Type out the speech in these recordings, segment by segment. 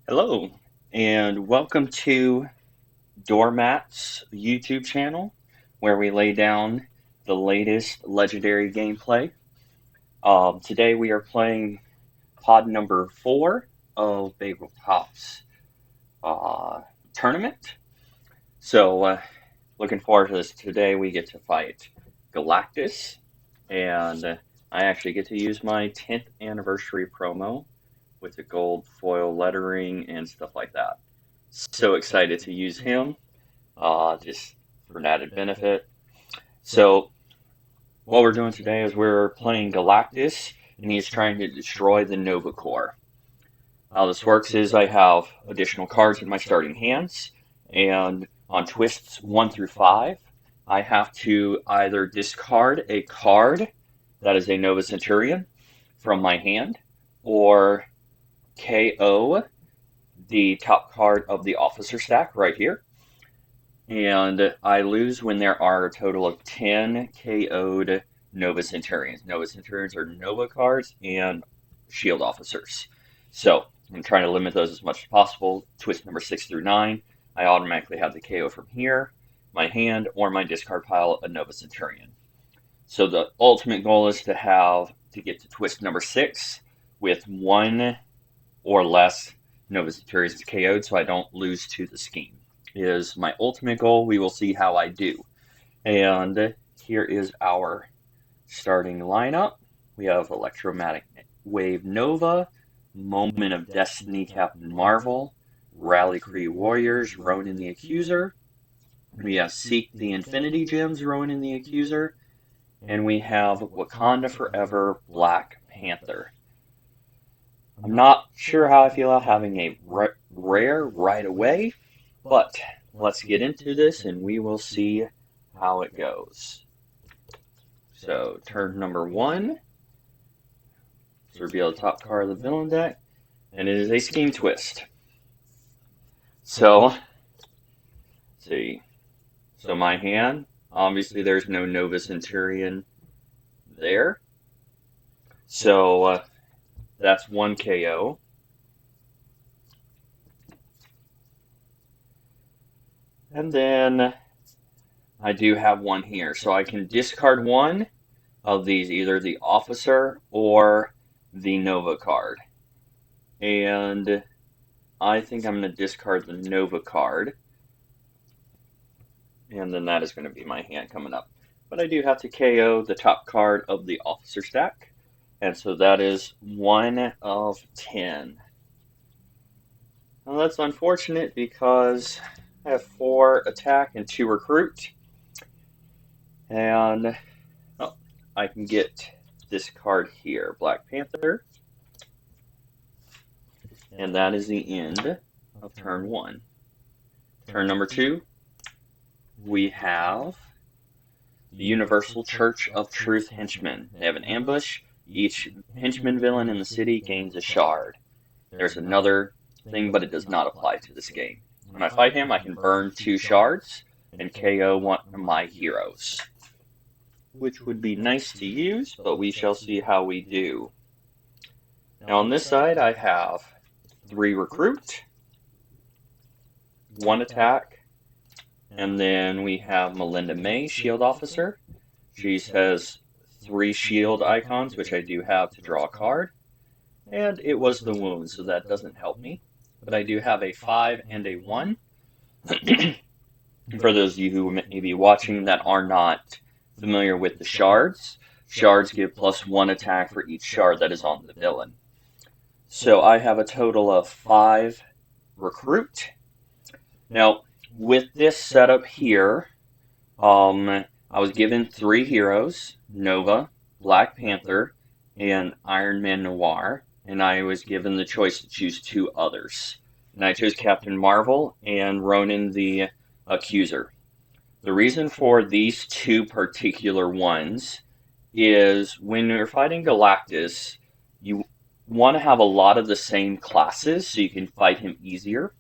Hello, and welcome to Doormat's YouTube channel, where we lay down the latest legendary gameplay. Today we are playing pod number 4 of Bageltop's tournament. So, looking forward to this. Today we get to fight Galactus, and I actually get to use my 10th anniversary promo with the gold foil lettering and stuff like that. So excited to use him, just for an added benefit. So what we're doing today is we're playing Galactus, and he's trying to destroy the Nova Core. How this works is I have additional cards in my starting hands, and on twists 1 through 5, I have to either discard a card that is a Nova Centurion from my hand, or KO the top card of the officer stack right here. And I lose when there are a total of 10 KO'd Nova Centurions. Nova Centurions are Nova cards and shield officers. So I'm trying to limit those as much as possible. Twist number 6 through 9, I automatically have the KO from here, my hand, or my discard pile, a Nova Centurion. So the ultimate goal is to get to twist number 6 with 1 or less Nova Centurions KO'd, so I don't lose to the scheme. Is my ultimate goal. We will see how I do. And here is our starting lineup. We have Electromagnetic Wave Nova, Moment of Destiny Captain Marvel, Rally Cree Warriors Ronan the Accuser. We have Seek the Infinity Gems Ronan the Accuser. And we have Wakanda Forever Black Panther. I'm not sure how I feel about having a rare right away, but let's get into this and we will see how it goes. So, turn number 1, let's reveal the top card of the villain deck, and it is a Scheme Twist. So, let's see. So my hand, obviously there's no Nova Centurion there. So, that's 1 KO. And then I do have 1 here. So I can discard 1 of these, either the officer or the Nova card. And I think I'm going to discard the Nova card. And then that is going to be my hand coming up. But I do have to KO the top card of the officer stack. And so that is 1 of 10. Well, that's unfortunate because I have 4 attack and 2 recruit. And I can get this card here, Black Panther. And that is the end of turn 1. Turn number 2, we have the Universal Church of Truth Henchmen. They have an ambush. Each henchman villain in the city gains a shard. There's another thing, but it does not apply to this game. When I fight him, I can burn 2 shards and KO 1 of my heroes, which would be nice to use, but we shall see how we do. Now on this side, I have 3 recruit, 1 attack, and then we have Melinda May, shield officer. She has 3 shield icons, which I do have to draw a card. And it was the wound, so that doesn't help me. But I do have a 5 and a 1. For those of you who may be watching that are not familiar with the shards, shards give +1 attack for each shard that is on the villain. So I have a total of 5 recruit. Now, with this setup here, I was given 3 heroes, Nova, Black Panther, and Man Noir, and I was given the choice to choose 2 others. And I chose Captain Marvel and Ronan the Accuser. The reason for these 2 particular ones is when you're fighting Galactus, you want to have a lot of the same classes so you can fight him easier.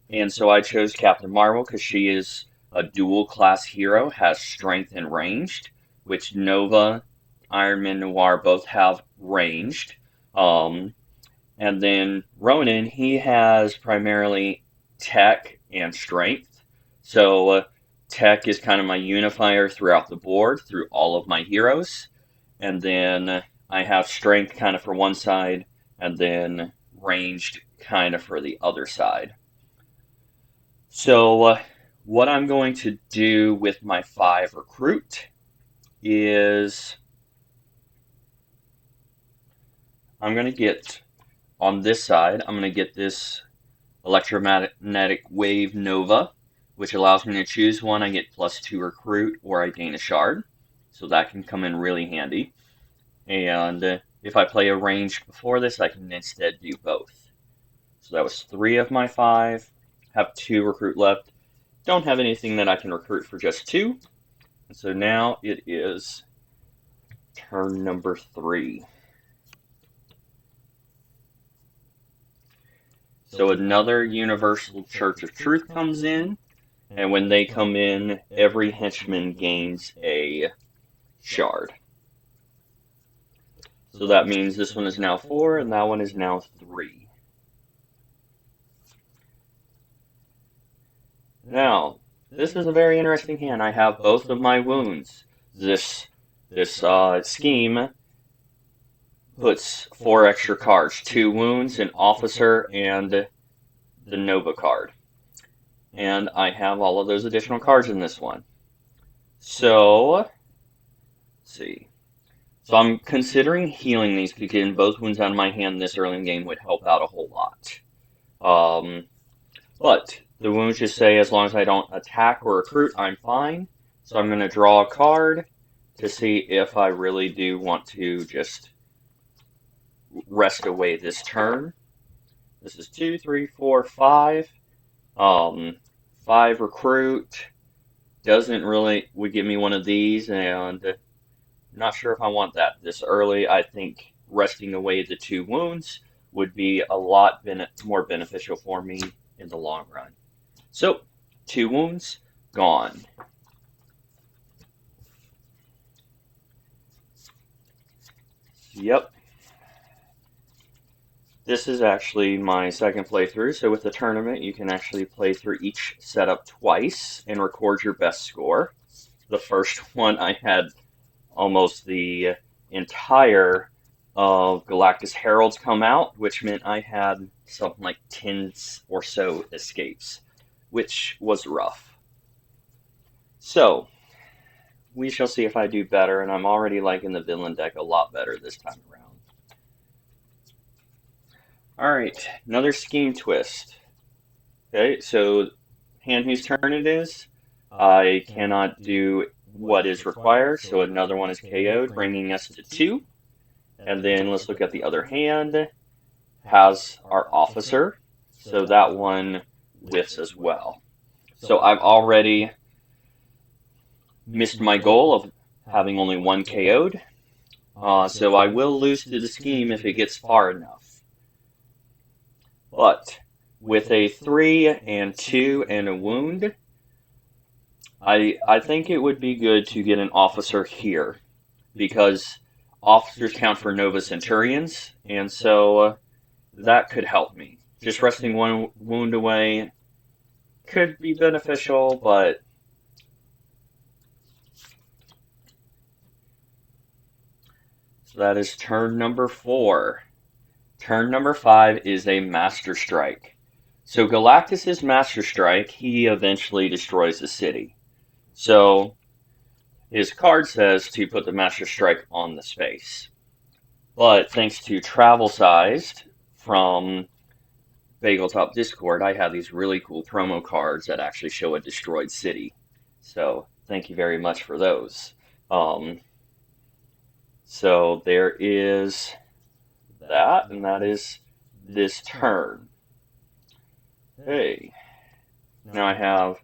And so I chose Captain Marvel because she is a dual class hero, has strength and ranged, which Nova, Man Noir both have ranged. And then Ronan, he has primarily tech and strength. So tech is kind of my unifier throughout the board through all of my heroes. And then I have strength kind of for one side, and then ranged kind of for the other side. So what I'm going to do with my 5 recruit is I'm going to get on this side, I'm going to get this electromagnetic wave nova, which allows me to choose one. I get +2 recruit, or I gain a shard. So that can come in really handy. And if I play a ranged before this, I can instead do both. So that was 3 of my 5. Have 2 recruit left. Don't have anything that I can recruit for just 2. And so now it is turn number 3. So another Universal Church of Truth comes in, and when they come in, every henchman gains a shard. So that means this one is now 4, and that one is now 3. Now, this is a very interesting hand. I have both of my wounds. This scheme puts 4 extra cards, 2 wounds, an officer, and the Nova card. And I have all of those additional cards in this one. So, let's see. So I'm considering healing these because getting both wounds out of my hand this early in the game would help out a whole lot. But the wounds just say as long as I don't attack or recruit, I'm fine. So I'm going to draw a card to see if I really do want to just rest away this turn. This is 2, 3, 4, 5. 5 recruit would give me one of these, and not sure if I want that this early. I think resting away the 2 wounds would be a lot more beneficial for me in the long run. So, 2 wounds, gone. Yep. This is actually my second playthrough, so with the tournament, you can actually play through each setup twice and record your best score. The first one, I had almost the entire of Galactus Heralds come out, which meant I had something like 10 or so escapes, which was rough. So, we shall see if I do better, and I'm already liking the villain deck a lot better this time around. Alright, another scheme twist. Okay, so hand whose turn it is, I cannot do what is required, so another one is KO'd, bringing us to 2. And then let's look at the other hand. Has our officer, so that one whiffs as well. So I've already missed my goal of having only 1 KO'd. So I will lose to the scheme if it gets far enough. But with a 3 and 2 and a wound, I think it would be good to get an officer here, because officers count for Nova Centurions, and so that could help me. Just resting 1 wound away could be beneficial, but so that is turn number 4. Turn number 5 is a Master Strike. So Galactus' Master Strike, he eventually destroys the city. So his card says to put the Master Strike on the space. But thanks to Travel Sized from Bageltop Discord, I have these really cool promo cards that actually show a destroyed city. So thank you very much for those. So there is that, and that is this turn. Hey, now I have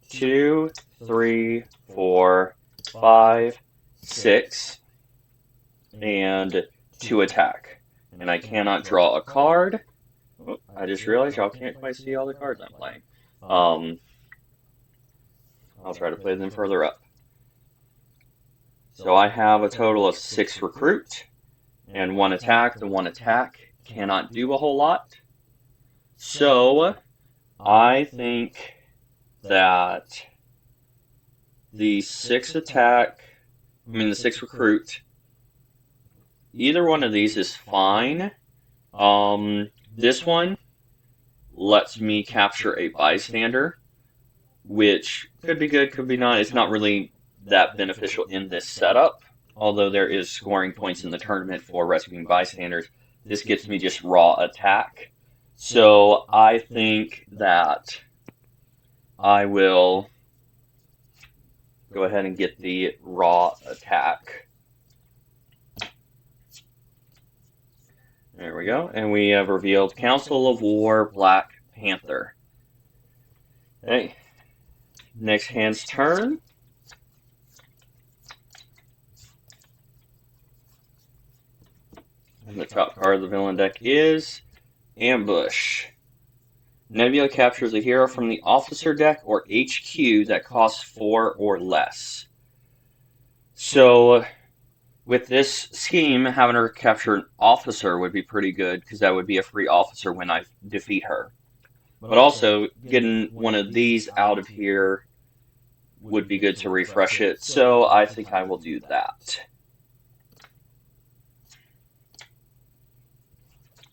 2, 3, 4, 5, 6, and 2 attack. And I cannot draw a card. Oh, I just realized y'all can't quite see all the cards I'm playing. I'll try to play them further up. So I have a total of 6 recruit and 1 attack. The 1 attack cannot do a whole lot. So I think that the 6 recruit, either one of these is fine. This one lets me capture a bystander, which could be good, could be not. It's not really that beneficial in this setup, although there is scoring points in the tournament for rescuing bystanders. This gets me just raw attack. So I think that I will go ahead and get the raw attack. There we go. And we have revealed Council of War Black Panther. Okay. Next hand's turn. And the top card of the villain deck is Ambush. Nebula captures a hero from the officer deck or HQ that costs 4 or less. So with this scheme, having her capture an officer would be pretty good, because that would be a free officer when I defeat her. But also, getting one of these out of here would be good to refresh it, so I think I will do that.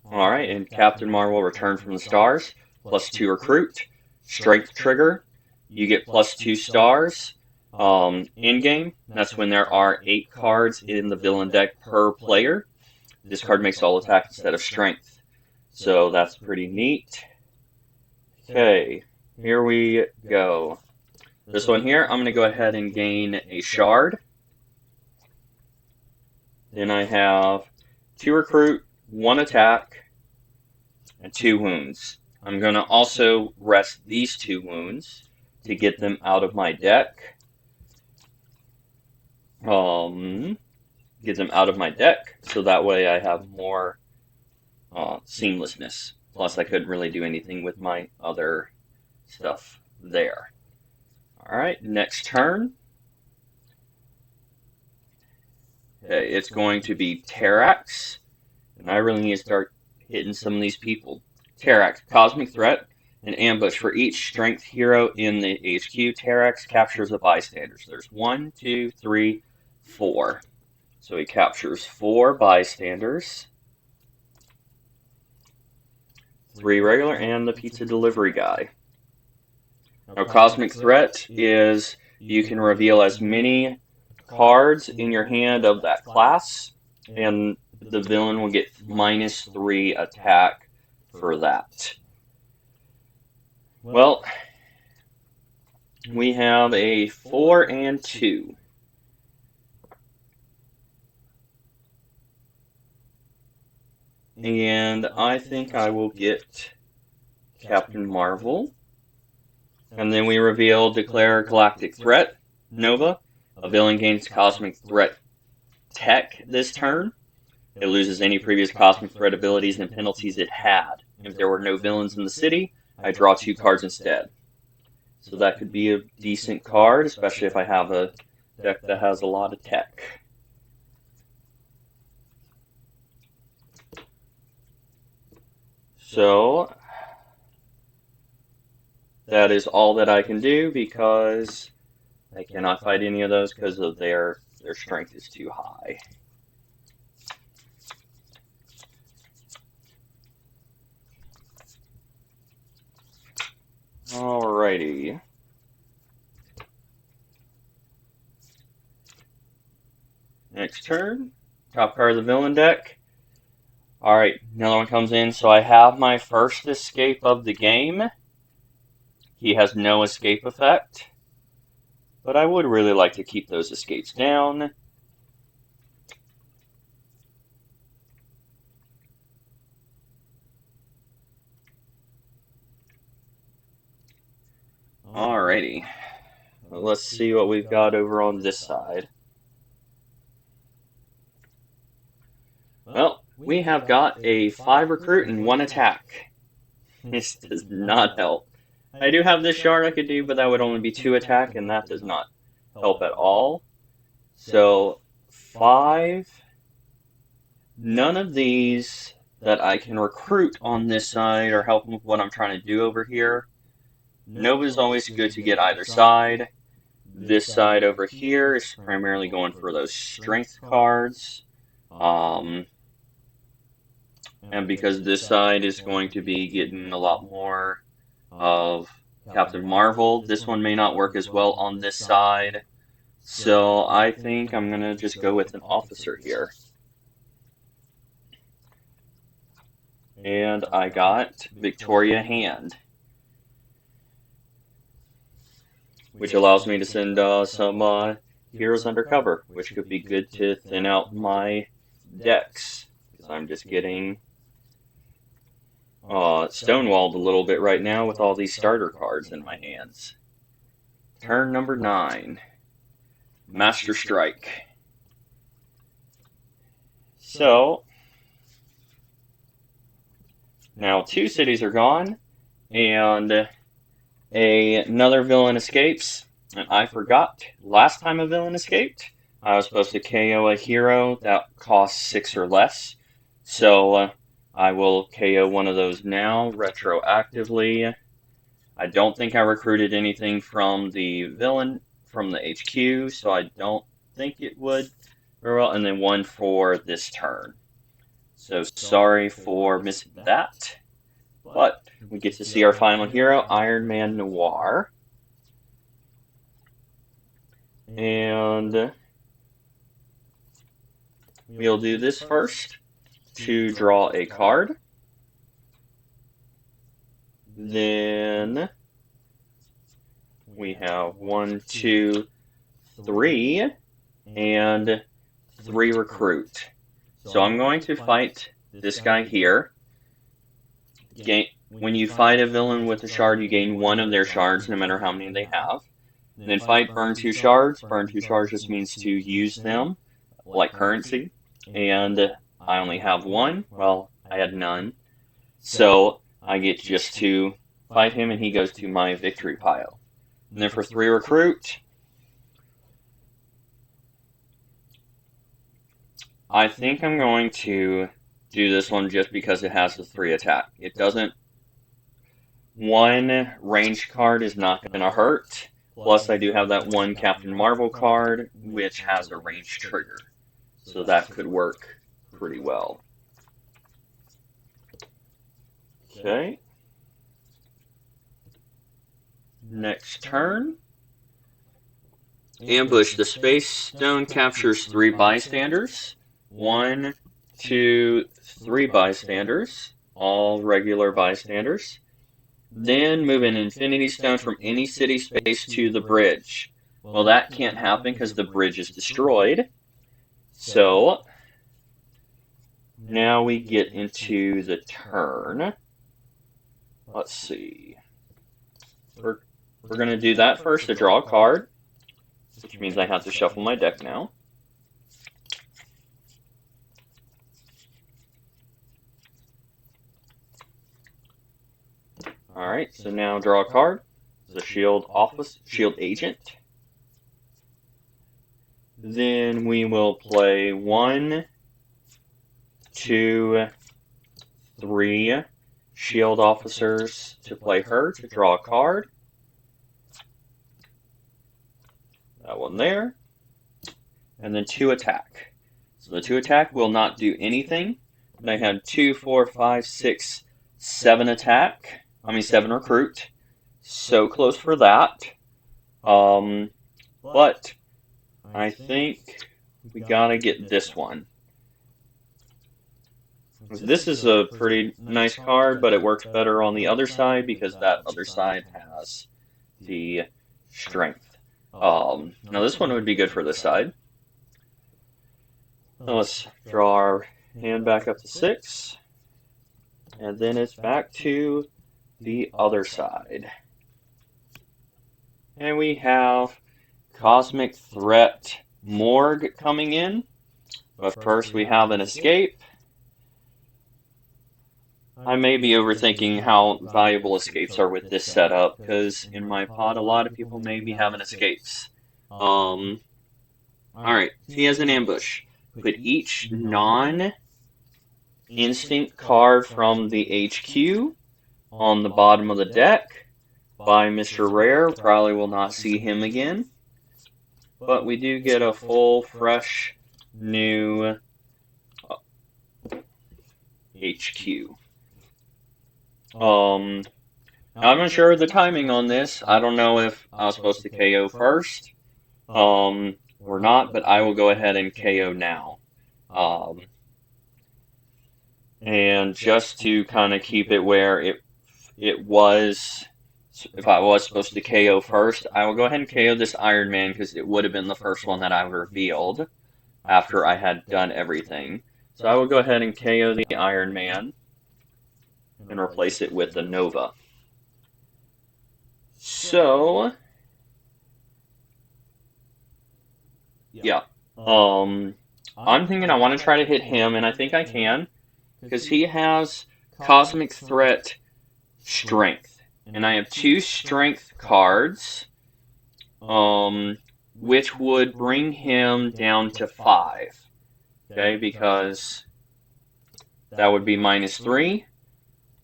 Alright, and Captain Marvel returned from the stars, +2 recruit, strength trigger, you get +2 stars. In-game, that's when there are 8 cards in the villain deck per player. This card makes all attack instead of strength, so that's pretty neat. Okay, here we go. This one here, I'm going to go ahead and gain a shard. Then I have 2 recruit, 1 attack, and 2 wounds. I'm going to also rest these 2 wounds to get them out of my deck. Get them out of my deck, so that way I have more seamlessness. Plus, I couldn't really do anything with my other stuff there. Alright, next turn. Okay, it's going to be Terrax. And I really need to start hitting some of these people. Terrax, Cosmic Threat, and Ambush. For each strength hero in the HQ, Terrax captures a bystander. So there's 1, 2, 3, 4. So he captures 4 bystanders. 3 regular, and the pizza delivery guy. Now, Cosmic Threat is you can reveal as many cards in your hand of that class, and the villain will get -3 attack for that. Well, we have a 4 and 2. And I think I will get Captain Marvel. And then we reveal Declare Galactic Threat, Nova. A villain gains Cosmic Threat Tech this turn. It loses any previous Cosmic Threat abilities and penalties it had. If there were no villains in the city, I draw 2 cards instead. So that could be a decent card, especially if I have a deck that has a lot of tech. So that is all that I can do, because I cannot fight any of those because of their strength is too high. Alrighty. Next turn. Top card of the villain deck. Alright, another one comes in. So I have my first escape of the game. He has no escape effect. But I would really like to keep those escapes down. Alrighty. Well, let's see what we've got over on this side. Well, we have got a 5 recruit and 1 attack. This does not help. I do have this shard I could do, but that would only be 2 attack, and that does not help at all. So, 5. None of these that I can recruit on this side or help with what I'm trying to do over here. Nova is always good to get either side. This side over here is primarily going for those strength cards. And because this side is going to be getting a lot more of Captain Marvel, this one may not work as well on this side. So I think I'm going to just go with an officer here. And I got Victoria Hand, which allows me to send some heroes undercover, which could be good to thin out my decks, because I'm just getting stonewalled a little bit right now with all these starter cards in my hands. Turn number 9, Master Strike. So, now 2 cities are gone, and another villain escapes. And I forgot, last time a villain escaped, I was supposed to KO a hero that costs 6 or less. So, I will KO one of those now, retroactively. I don't think I recruited anything from the villain, from the HQ, so I don't think it would very well. And then 1 for this turn. So sorry for missing that. But we get to see our final hero, Man Noir. And we'll do this first to draw a card. Then we have 1, 2, 3, and 3 recruit. So I'm going to fight this guy here. When you fight a villain with a shard, you gain 1 of their shards, no matter how many they have. And then fight burn 2 shards. Burn 2 shards just means to use them like currency. And I only have 1. Well, I had none. So I get just to fight him, and he goes to my victory pile. And then for 3 recruit, I think I'm going to do this one just because it has the 3 attack. It doesn't. 1 ranged card is not going to hurt. Plus, I do have that 1 Captain Marvel card, which has a ranged trigger. So that could work pretty well. Okay. Next turn. Ambush. The Space Stone captures 3 bystanders. 1, 2, 3 bystanders. All regular bystanders. Then move an Infinity Stone from any city space to the bridge. Well, that can't happen because the bridge is destroyed. So, now we get into the turn. Let's see. We're going to do that first to draw a card, which means I have to shuffle my deck now. Alright, so now draw a card. The Shield Agent. Then we will play 1, 2, 3 Shield Officers to play her to draw a card. That one there. And then 2 attack. So the 2 attack will not do anything. But I had 2, 4, 5, 6, 7 attack. 7 recruit. So close for that. But I think we gotta get this one. This is a pretty nice card, but it works better on the other side because that other side has the strength. Now this one would be good for this side. Now let's draw our hand back up to 6. And then it's back to the other side. And we have Cosmic Threat Morgue coming in. But first we have an escape. I may be overthinking how valuable escapes are with this setup, because in my pod a lot of people may be having escapes. Alright, he has an ambush. Put each instant card from the HQ on the bottom of the deck by Mr. Rare. Probably will not see him again. But we do get a full, fresh, new HQ. I'm not sure of the timing on this. I don't know if I was supposed to KO first, or not, but I will go ahead and KO now. And just to kind of keep it where it was, if I was supposed to KO first, I will go ahead and KO this Iron Man because it would have been the first one that I revealed after I had done everything. So I will go ahead and KO the Iron Man and replace it with the Nova. So, yeah. I'm thinking I want to try to hit him, and I think I can, because he has Cosmic Threat Strength. And I have 2 Strength cards, which would bring him down to 5. Okay, because that would be -3,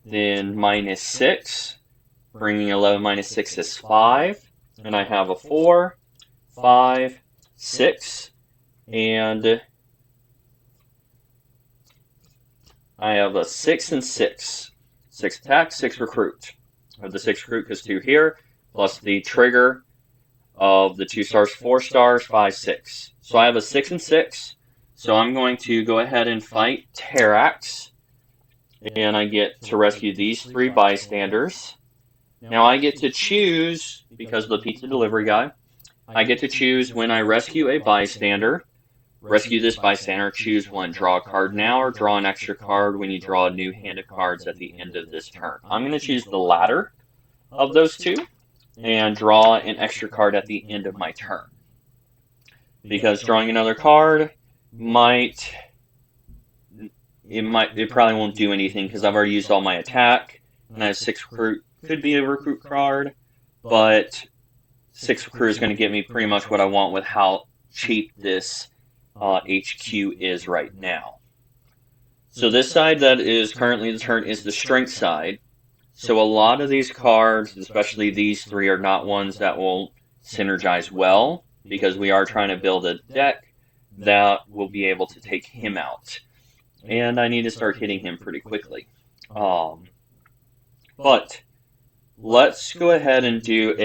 then -6, bringing 11 minus 6 is 5, and I have a 4, 5, 6, and I have a 6 and 6. 6 attack, 6 recruit. I have the 6 recruit because 2 here, plus the trigger of the 2 stars, 4 stars, 5, 6. So I have a 6 and 6. So I'm going to go ahead and fight Terrax, and I get to rescue these 3 bystanders. Now I get to choose, because of the pizza delivery guy, I get to choose when I rescue a bystander. Rescue this bystander, choose one. Draw a card now or draw an extra card when you draw a new hand of cards at the end of this turn. I'm going to choose the latter of those 2 and draw an extra card at the end of my turn. Because drawing another card it probably won't do anything because I've already used all my attack, and I have 6 recruit. Could be a recruit card, but 6 recruit is going to get me pretty much what I want with how cheap this HQ is right now. So this side that is currently the turn is the strength side. So a lot of these cards, especially these 3, are not ones that will synergize well, because we are trying to build a deck that will be able to take him out. And I need to start hitting him pretty quickly. But let's go ahead and do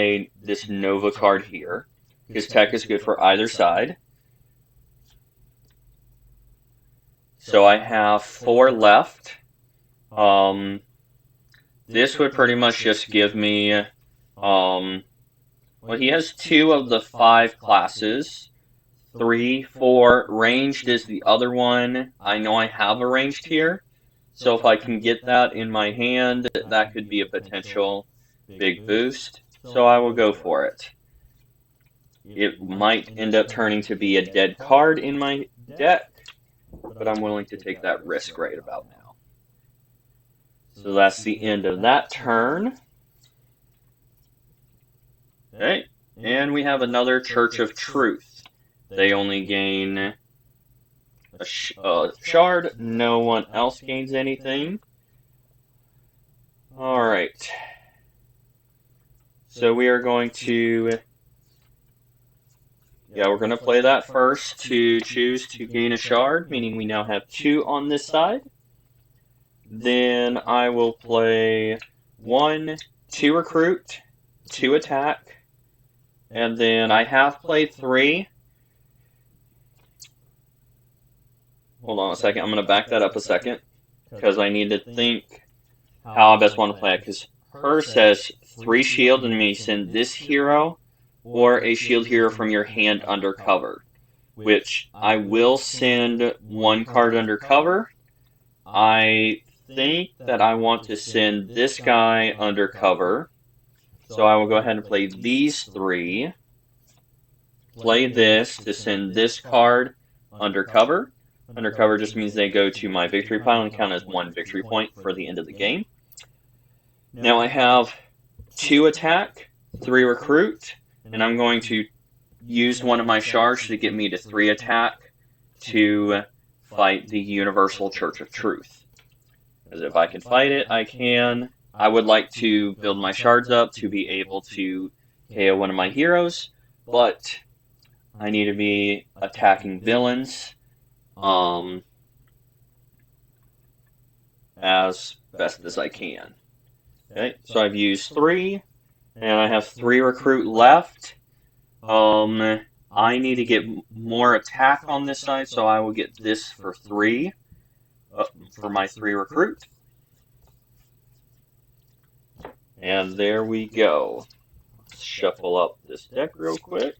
this Nova card here, because tech is good for either side. So I have 4 left. This would pretty much just give me, well, he has 2 of the 5 classes. 3, 4, ranged is the other one. I know I have a ranged here, so if I can get that in my hand, that could be a potential big boost. So I will go for it. It might end up turning to be a dead card in my deck, but I'm willing to take that risk right about now. So that's the end of that turn. Okay, and we have another Church of Truth. They only gain a shard. No one else gains anything. Alright. So we are going to... Yeah, we're going to play that first to choose to gain a shard, meaning we now have 2 on this side. Then I will play 1, 2 recruit, 2 attack, and then I have played 3. Hold on a second, I'm going to back that up a second, because I need to think how I best want to play it, because her says 3 shield and me send this hero or a shield hero from your hand undercover, which I will send 1 card undercover. I think that I want to send this guy undercover, so I will go ahead and play these 3, play this to send this card undercover. Undercover just means they go to my victory pile and count as 1 victory point for the end of the game. Now I have 2 attack, 3 recruit, and I'm going to use one of my shards to get me to 3 attack to fight the Universal Church of Truth. Because if I can fight it, I can. I would like to build my shards up to be able to KO one of my heroes, but I need to be attacking villains as best as I can. Okay, so I've used 3, and I have 3 recruit left. I need to get more attack on this side, so I will get this for 3, for my 3 recruit. And there we go. Let's shuffle up this deck real quick.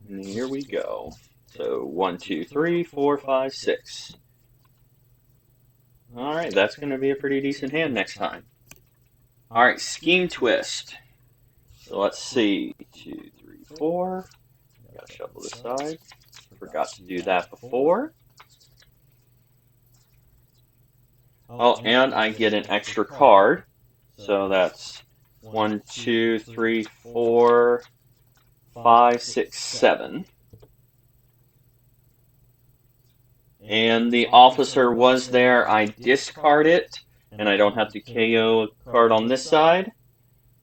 And here we go. So 1, 2, 3, 4, 5, 6. Alright, that's going to be a pretty decent hand next time. Alright, Scheme Twist. So let's see. 2, 3, 4. Gotta shuffle this side. Forgot to do that before. Oh, and I get an extra card. So that's 1, 2, 3, 4, 5, 6, 7. And the officer was there. I discard it, and I don't have to KO a card on this side.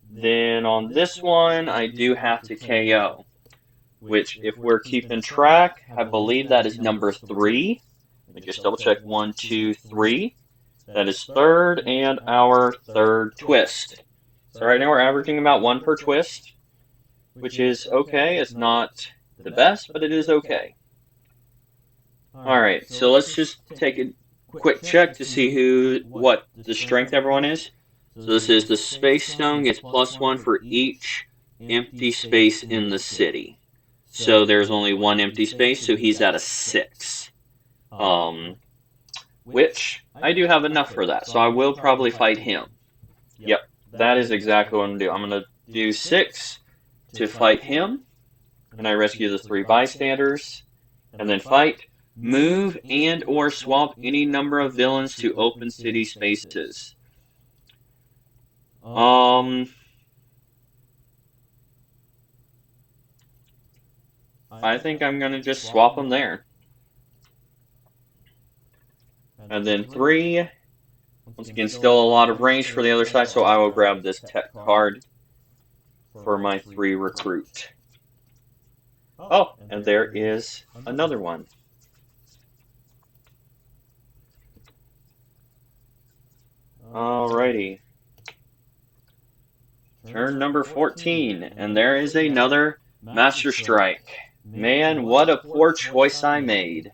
Then on this one, I do have to KO, which, if we're keeping track, I believe that is number 3. Let me just double check. 1, 2, 3. That is 3rd, and our 3rd twist. So right now we're averaging about 1 per twist, which is okay. It's not the best, but it is okay. Alright, so let's just take a quick check to see what the strength everyone is. So this is the Space Stone gets +1 for each empty space in the city. So there's only 1 empty space, so he's at a 6. Which, I do have enough for that, so I will probably fight him. Yep, that is exactly what I'm going to do. I'm going to do 6 to fight him, and I rescue the 3 bystanders, and then fight. Move and or swap any number of villains to open city spaces. I think I'm going to just swap them there. And then 3. Once again, still a lot of range for the other side, so I will grab this tech card for my 3 recruit. Oh, and there is another one. Alrighty. Turn number 14, and there is another Master Strike. Man, what a poor choice I made.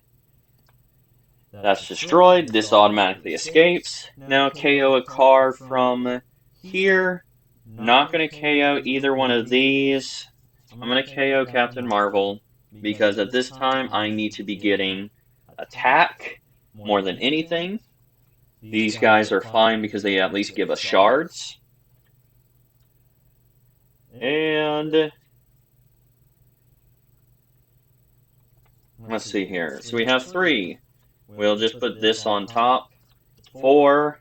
That's destroyed. This automatically escapes. Now KO a card from here. Not going to KO either one of these. I'm going to KO Captain Marvel, because at this time I need to be getting attack more than anything. These guys are fine because they at least give us shards. And let's see here. So we have 3. We'll just put this on top. 4.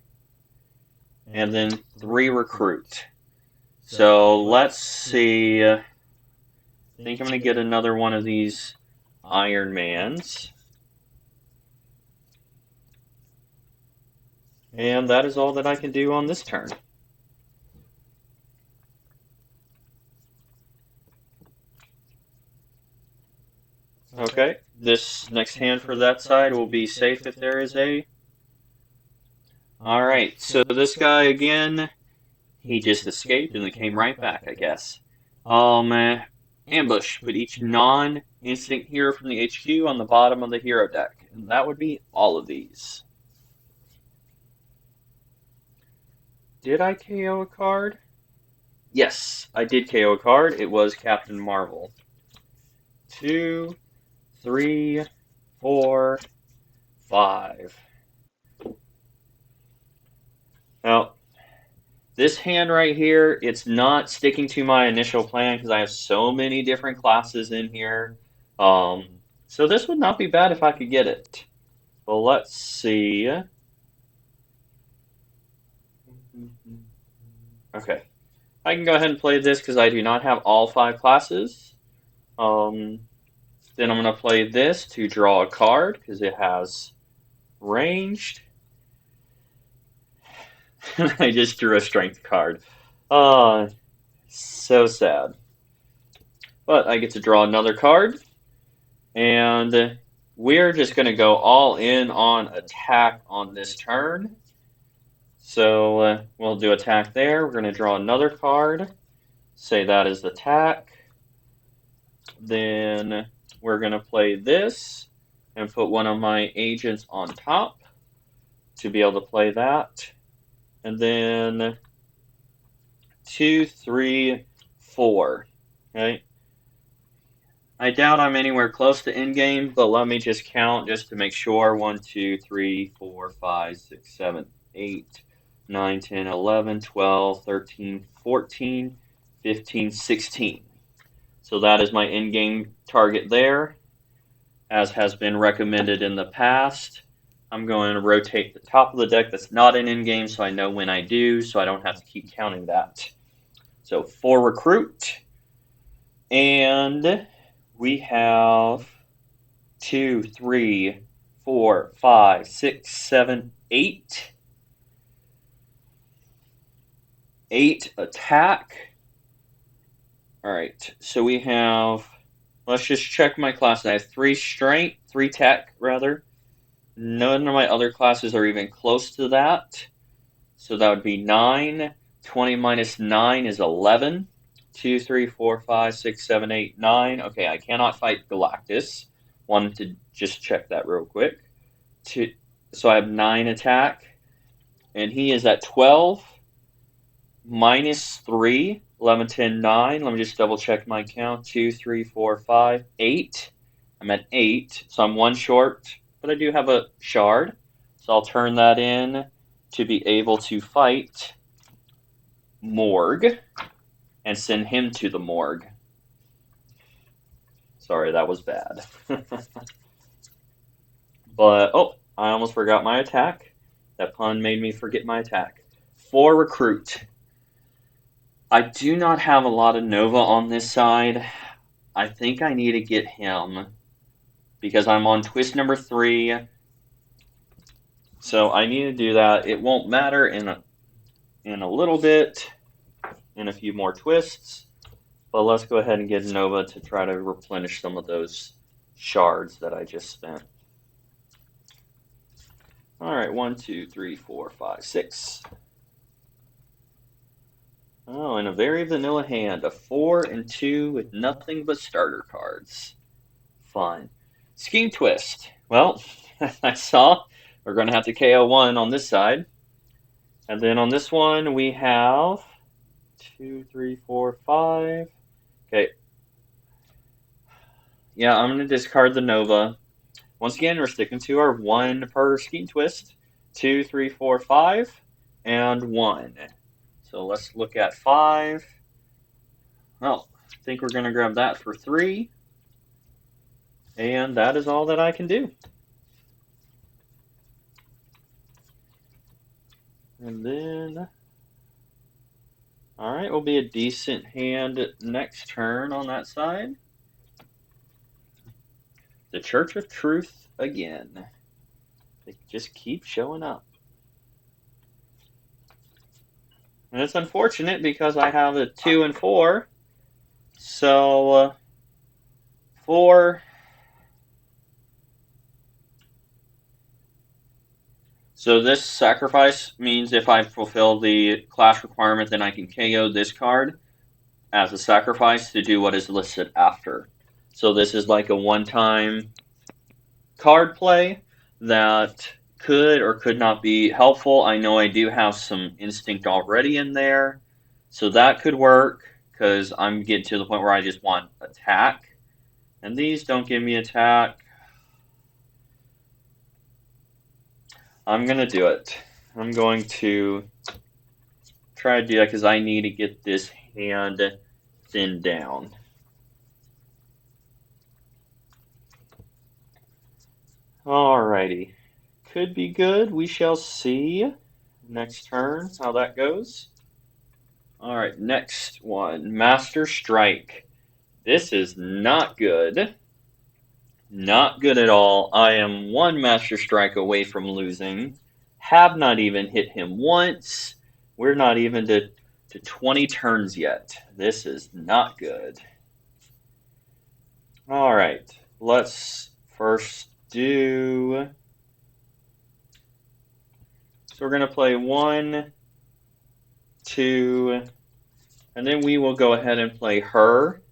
And then 3 recruit. So let's see. I think I'm going to get another one of these Iron Mans. And that is all that I can do on this turn. Okay, this next hand for that side will be safe if there is a... Alright, so this guy again, he just escaped and then came right back, I guess. Ambush. Put each non-instinct hero from the HQ on the bottom of the hero deck. And that would be all of these. Did I KO a card? Yes, I did KO a card. It was Captain Marvel. 2, 3, 4, 5. Now, this hand right here, it's not sticking to my initial plan because I have so many different classes in here. So this would not be bad if I could get it. Well, let's see. Okay. I can go ahead and play this because I do not have all 5 classes. Still Then I'm going to play this to draw a card because it has ranged. I just drew a strength card. So sad. But I get to draw another card. And we're just going to go all in on attack on this turn. So we'll do attack there. We're going to draw another card. Say that is attack. Then we're going to play this and put one of my agents on top to be able to play that. And then 2, 3, 4. Okay. I doubt I'm anywhere close to endgame, but let me just count just to make sure. 1, 2, 3, 4, 5, 6, 7, 8, 9, 10, 11, 12, 13, 14, 15, 16. So that is my endgame target there, as has been recommended in the past. I'm going to rotate the top of the deck that's not in endgame so I know when I do, so I don't have to keep counting that. So 4 recruit, and we have 2, 3, 4, 5, 6, 7, 8. 8 attack. Alright, so we have, let's just check my classes. I have 3 strength, 3 tech, rather. None of my other classes are even close to that. So that would be 9. 20 minus 9 is 11. 2, 3, 4, 5, 6, 7, 8, 9. Okay, I cannot fight Galactus. Wanted to just check that real quick. So I have 9 attack. And he is at 12. Minus 3. 11, 10, 9. Let me just double check my count. 2, 3, 4, 5, 8. I'm at 8. So I'm 1 short. But I do have a shard. So I'll turn that in to be able to fight Morgue and send him to the morgue. Sorry, that was bad. But, oh, I almost forgot my attack. That pun made me forget my attack. 4 recruit. I do not have a lot of Nova on this side. I think I need to get him because I'm on twist number 3. So I need to do that. It won't matter in a little bit, in a few more twists. But let's go ahead and get Nova to try to replenish some of those shards that I just spent. Alright, 1, 2, 3, 4, 5, 6. Oh, and a very vanilla hand. A 4 and 2 with nothing but starter cards. Fun. Scheme Twist. Well, I saw we're going to have to KO 1 on this side. And then on this one, we have 2, 3, 4, 5. Okay. Yeah, I'm going to discard the Nova. Once again, we're sticking to our 1 per Scheme Twist. 2, 3, 4, 5, and 1. So let's look at 5. Well, I think we're going to grab that for 3. And that is all that I can do. And then, alright, will be a decent hand next turn on that side. The Church of Truth again. They just keep showing up. And it's unfortunate because I have a 2 and 4. So, 4. So this sacrifice means if I fulfill the class requirement, then I can KO this card as a sacrifice to do what is listed after. So this is like a one-time card play that could or could not be helpful. I know I do have some instinct already in there, so that could work because I'm getting to the point where I just want attack. And these don't give me attack. I'm going to do it. I'm going to try to do that because I need to get this hand thinned down. Alrighty. Could be good. We shall see next turn how that goes. Alright, next one. Master Strike. This is not good. Not good at all. I am one Master Strike away from losing. Have not even hit him once. We're not even to 20 turns yet. This is not good. All right, let's first do. So we're going to play 1, 2, and then we will go ahead and play her.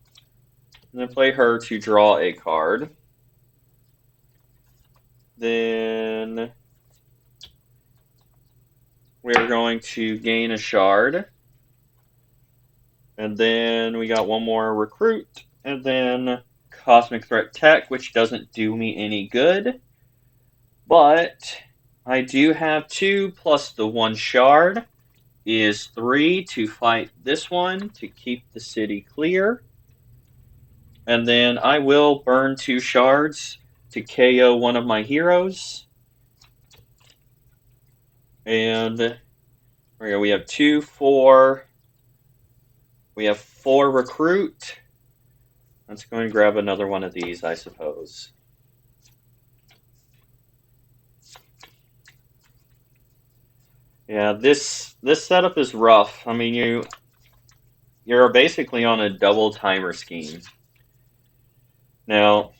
And then play her to draw a card. Then we're going to gain a shard. And then we got one more recruit. And then Cosmic Threat Tech, which doesn't do me any good. But I do have 2 plus the 1 shard is 3 to fight this one to keep the city clear. And then I will burn 2 shards to KO one of my heroes. And we have 2, 4. We have 4 recruit. Let's go and grab another one of these, I suppose. Yeah, this setup is rough. I mean, you're basically on a double timer scheme. Now,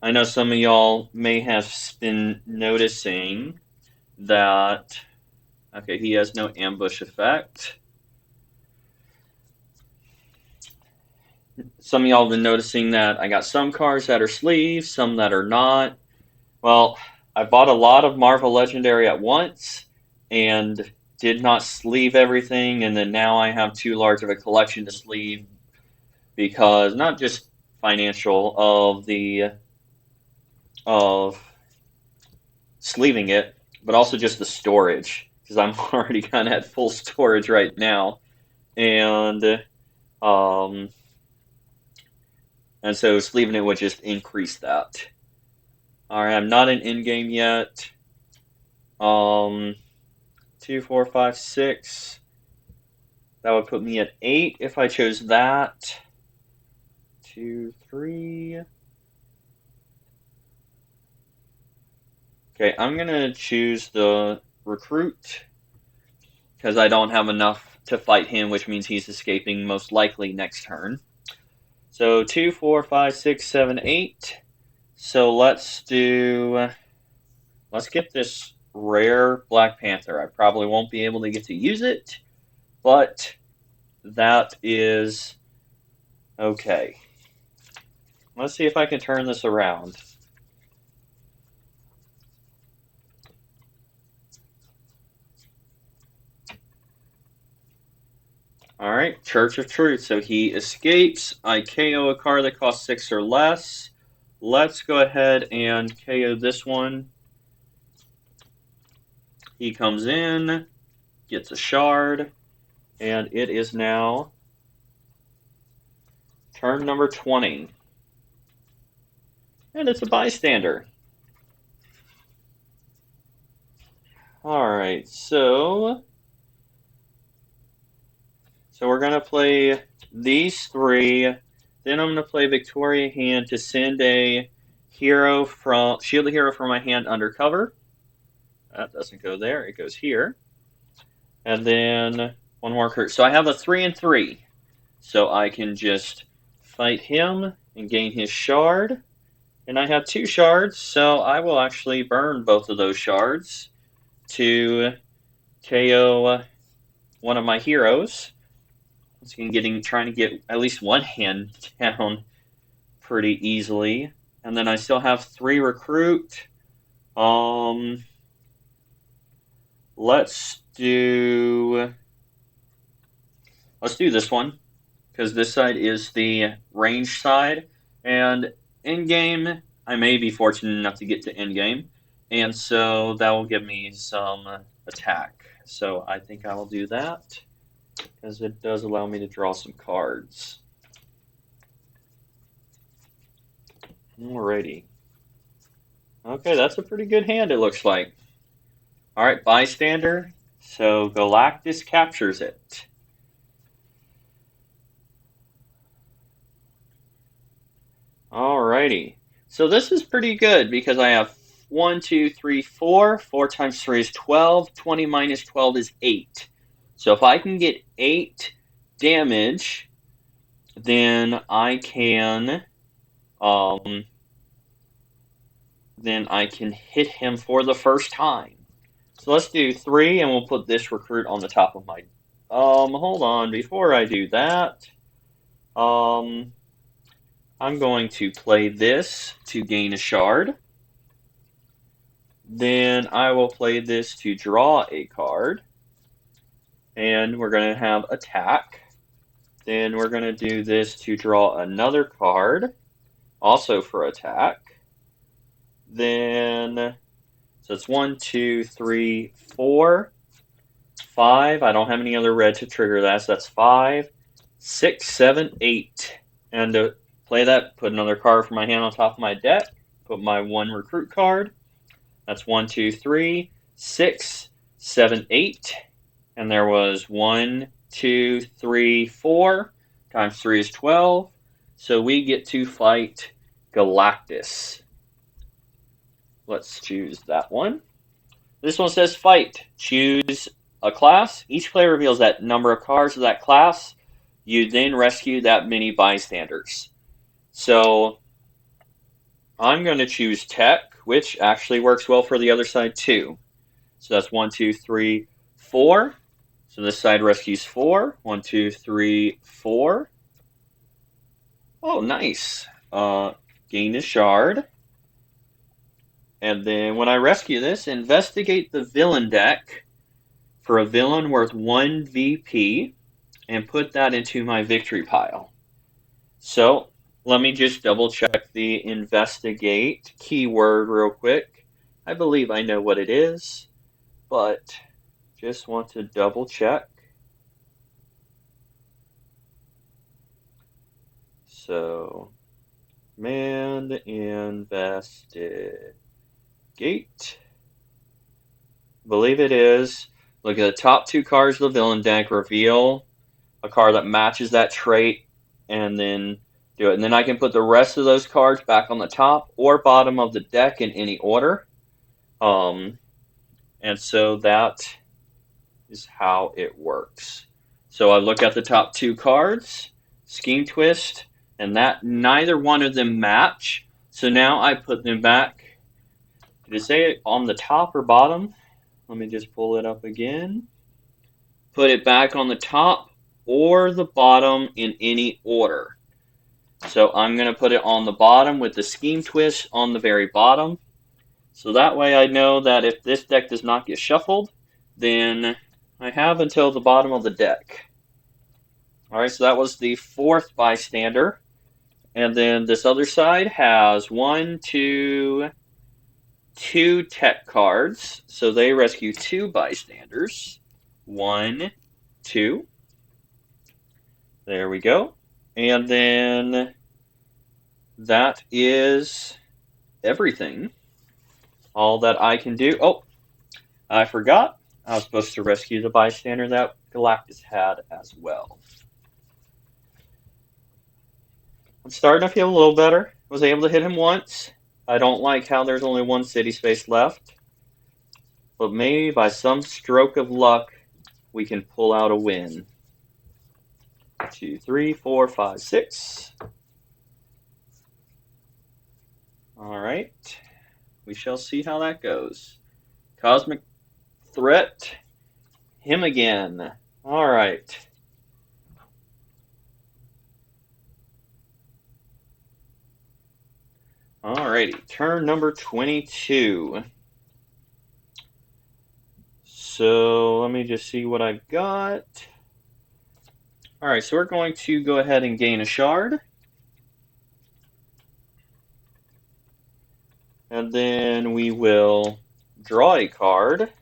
I know some of y'all may have been noticing that, okay, he has no ambush effect. Some of y'all have been noticing that I got some cards that are sleeves, some that are not. Well, I bought a lot of Marvel Legendary at once and did not sleeve everything, and then now I have too large of a collection to sleeve because not just financial of sleeving it, but also just the storage because I'm already kind of at full storage right now, and um, and so sleeving it would just increase that. All right, I'm not in in-game yet. 2, 4, 5, 6. That would put me at 8 if I chose that. 2, 3. Okay, I'm gonna choose the recruit because I don't have enough to fight him, which means he's escaping most likely next turn. So 2, 4, 5, 6, 7, 8. So let's get this rare Black Panther. I probably won't be able to get to use it, but that is okay. Let's see if I can turn this around. Alright, Church of Truth. So he escapes. I KO a card that costs 6 or less. Let's go ahead and KO this one. He comes in, gets a shard, and it is now turn number 20. And it's a bystander. Alright, so we're going to play these 3. Then I'm going to play Victoria Hand to send a hero shield a hero from my hand undercover. That doesn't go there, it goes here. And then one more card. So I have a 3 and 3. So I can just fight him and gain his shard. And I have 2 shards, so I will actually burn both of those shards to KO one of my heroes. So trying to get at least one hand down pretty easily. And then I still have 3 recruit. Let's do this one because this side is the range side, and in game I may be fortunate enough to get to end game, and so that will give me some attack. So I think I will do that because it does allow me to draw some cards. Alrighty. Okay, that's a pretty good hand, it looks like. Alright, bystander. So Galactus captures it. Alrighty. So this is pretty good because I have 1, 2, 3, 4. 4 times 3 is 12. 20 minus 12 is 8. So if I can get 8 damage, then I can hit him for the first time. So let's do 3, and we'll put this recruit on the top of my. Hold on. Before I do that, I'm going to play this to gain a shard. Then I will play this to draw a card. And we're going to have attack. Then we're going to do this to draw another card, also for attack. Then, so it's 1, 2, 3, 4, 5. I don't have any other red to trigger that, so that's 5, 6, 7, 8. And to play that, put another card from my hand on top of my deck. Put my 1 recruit card. That's 1, 2, 3, 6, 7, 8. And there was 1, 2, 3, 4. Times 3 is 12. So we get to fight Galactus. Let's choose that one. This one says fight. Choose a class. Each player reveals that number of cards of that class. You then rescue that many bystanders. So I'm going to choose tech, which actually works well for the other side too. So that's 1, 2, 3, 4. So this side rescues 4. 1, 2, 3, 4. Oh, nice. Gain a shard. And then when I rescue this, investigate the villain deck for a villain worth 1 VP and put that into my victory pile. So let me just double check the investigate keyword real quick. I believe I know what it is, but just want to double check. So, man investigate. Believe it is. Look at the top 2 cards of the villain deck, reveal a card that matches that trait, and then do it. And then I can put the rest of those cards back on the top or bottom of the deck in any order. And so that is how it works. So I look at the top 2 cards, Scheme Twist, and that neither one of them match. So now I put them back. Did it say it on the top or bottom? Let me just pull it up again. Put it back on the top or the bottom in any order. So I'm going to put it on the bottom with the Scheme Twist on the very bottom. So that way I know that if this deck does not get shuffled, then I have until the bottom of the deck. Alright, so that was the 4th bystander. And then this other side has 1, 2 tech cards. So they rescue 2 bystanders. 1, 2. There we go. And then that is everything. All that I can do. Oh, I forgot. I was supposed to rescue the bystander that Galactus had as well. I'm starting to feel a little better. Was able to hit him once. I don't like how there's only 1 city space left. But maybe by some stroke of luck, we can pull out a win. 2, 3, 4, 5, 6. Alright. We shall see how that goes. Cosmic Threat. Him again. Alright. Alrighty. Turn number 22. So let me just see what I've got. Alright, so we're going to go ahead and gain a shard. And then we will draw a card.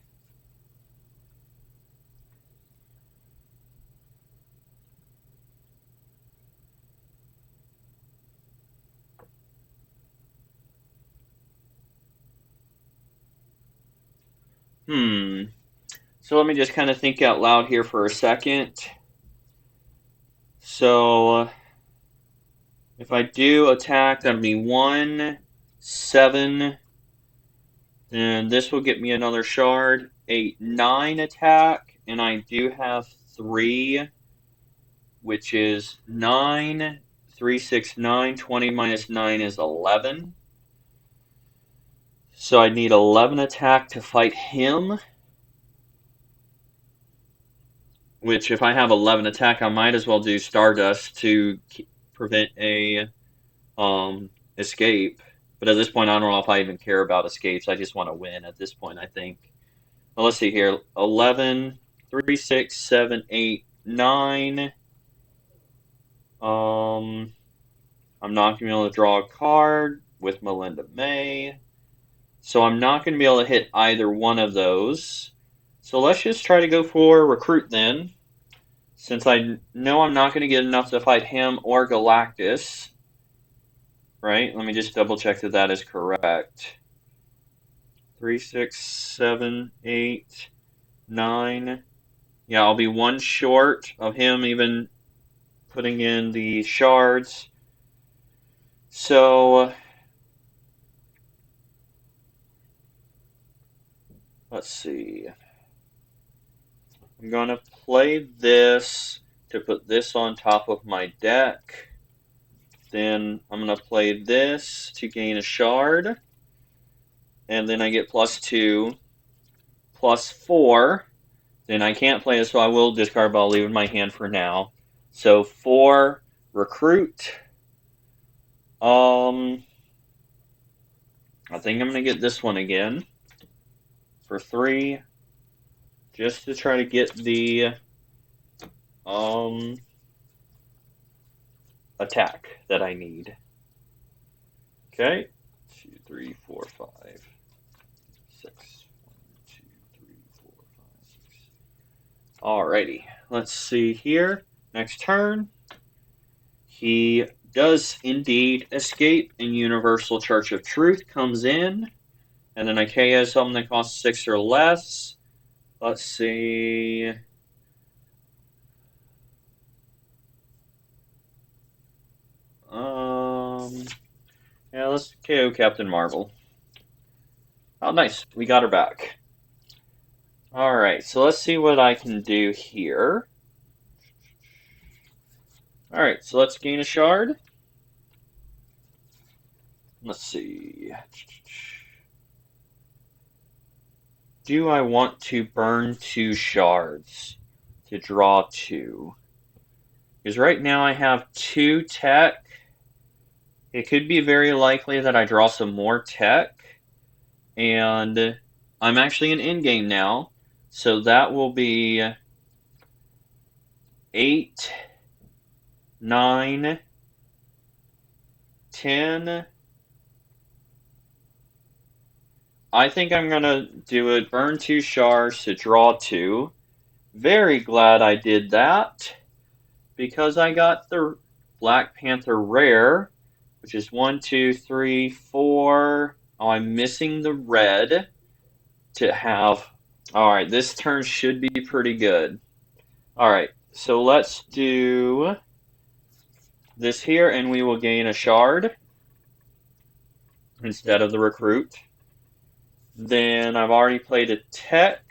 So let me just kind of think out loud here for a second. So if I do attack, that'll be 1, 7. Then this will get me another shard. 8, 9 attack. And I do have 3, which is 9. 3, 6, 9. 20 minus 9 is 11. So I need 11 attack to fight him. Which, if I have 11 attack, I might as well do Stardust to prevent a escape. But at this point, I don't know if I even care about escapes. I just want to win at this point, I think. Well, let's see here. 11, 3, 6, 7, 8, 9. I'm not going to be able to draw a card with Melinda May. So I'm not going to be able to hit either one of those. So let's just try to go for Recruit then. Since I know I'm not going to get enough to fight him or Galactus. Right? Let me just double check that that is correct. 3, 6, 7, 8, 9. Yeah, I'll be 1 short of him even putting in the shards. So, let's see. I'm going to play this to put this on top of my deck. Then I'm going to play this to gain a shard. And then I get +2, +4. Then I can't play this, so I will discard, but I'll leave it in my hand for now. So 4, Recruit. I think I'm going to get this one again for 3, just to try to get the attack that I need. Okay, 2, 3, 4, 5, 6. 1, 2, 3, 4, 5, 6. Alrighty, let's see here. Next turn, he does indeed escape, and Universal Church of Truth comes in, and then I KO something that costs 6 or less. Let's see. Yeah, let's KO Captain Marvel. Oh, nice. We got her back. Alright, so let's see what I can do here. Alright, so let's gain a shard. Let's see. Do I want to burn 2 shards to draw 2? Because right now I have 2 tech. It could be very likely that I draw some more tech. And I'm actually in endgame now. So that will be 8, 9, 10. I think I'm going to do it. Burn 2 shards to draw 2. Very glad I did that. Because I got the Black Panther rare. Which is 1, 2, 3, 4. Oh, I'm missing the red to have. Alright, this turn should be pretty good. Alright, so let's do this here, and we will gain a shard instead of the Recruit. Then I've already played a tech,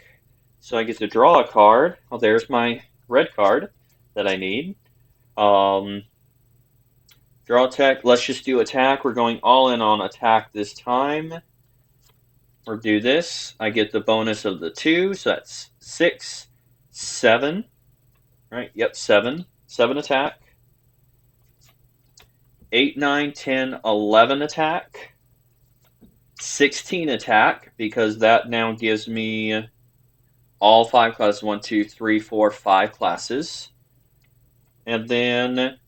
so I get to draw a card. Oh, there's my red card that I need. Draw tech. Let's just do attack. We're going all in on attack this time. Or do this. I get the bonus of the 2, so that's 6, 7. Right? Yep, 7. 7 attack. 8, 9, 10, 11 attack. 16 attack, because that now gives me all 5 classes. 1, 2, 3, 4, 5 classes. And then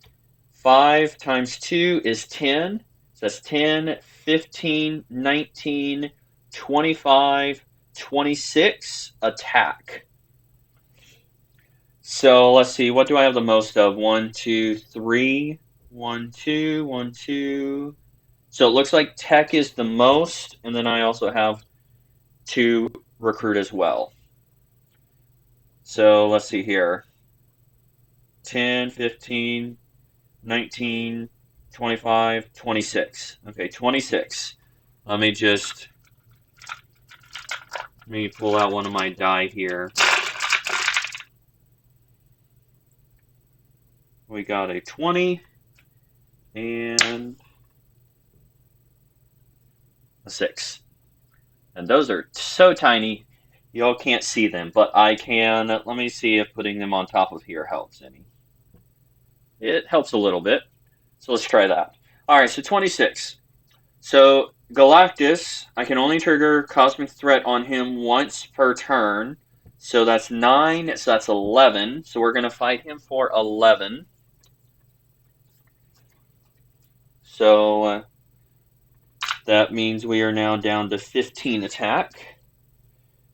5 times 2 is 10. So that's 10, 15, 19, 25, 26 attack. So let's see, what do I have the most of? 1, 2, 3. 1, 2, 1, 2. So it looks like tech is the most, and then I also have 2 recruit as well. So let's see here. 10, 15, 19, 25, 26. Okay, 26. Let me pull out one of my die here. We got a 20 and a 6. And those are so tiny, y'all can't see them, but I can. Let me see if putting them on top of here helps any. It helps a little bit. So let's try that. Alright, so 26. So Galactus, I can only trigger Cosmic Threat on him once per turn. So that's 9, so that's 11. So we're going to fight him for 11. So that means we are now down to 15 attack.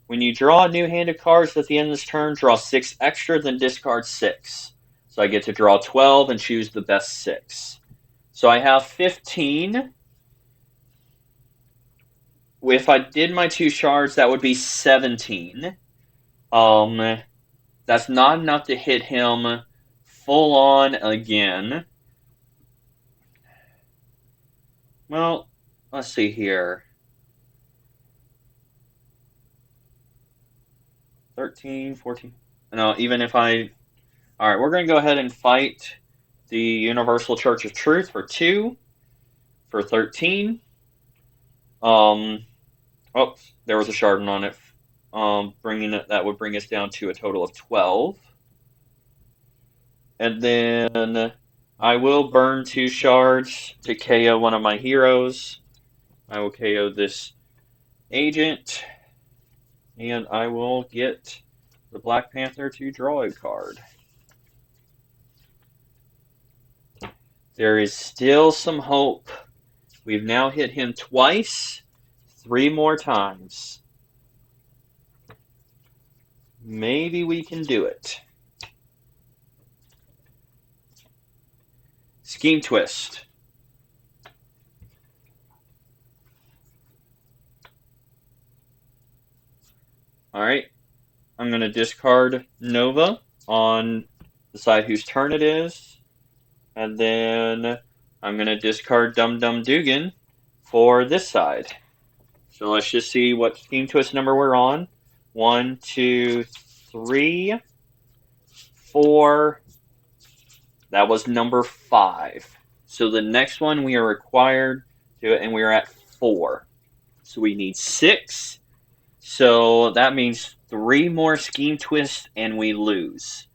When you draw new-handed cards at the end of this turn, draw 6 extra, then discard 6. So I get to draw 12 and choose the best 6. So I have 15. If I did my 2 shards, that would be 17. That's not enough to hit him full on again. Well, let's see here. 13, 14. No, even if I... Alright, we're going to go ahead and fight the Universal Church of Truth for 2. For 13. Oh, there was a shard on it. That would bring us down to a total of 12. And then I will burn 2 shards to KO one of my heroes. I will KO this agent. And I will get the Black Panther to draw a card. There is still some hope. We've now hit him twice. 3 more times. Maybe we can do it. Scheme Twist. Alright. I'm going to discard Nova on the side whose turn it is. And then I'm going to discard Dum Dum Dugan for this side. So let's just see what Scheme Twist number we're on. 1, 2, 3, 4. That was number 5. So the next one we are required to, and we are at 4. So we need 6. So that means 3 more Scheme Twists and we lose.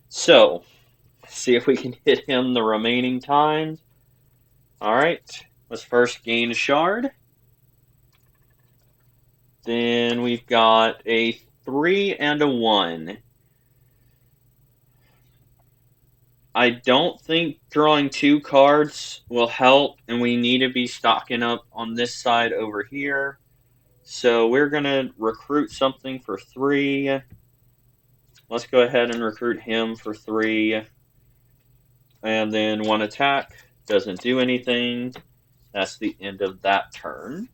So, see if we can hit him the remaining times. Alright, let's first gain a shard. Then we've got a 3 and a 1. I don't think drawing 2 cards will help, and we need to be stocking up on this side over here. So we're going to recruit something for 3. Let's go ahead and recruit him for 3. And then 1 attack. Doesn't do anything. That's the end of that turn.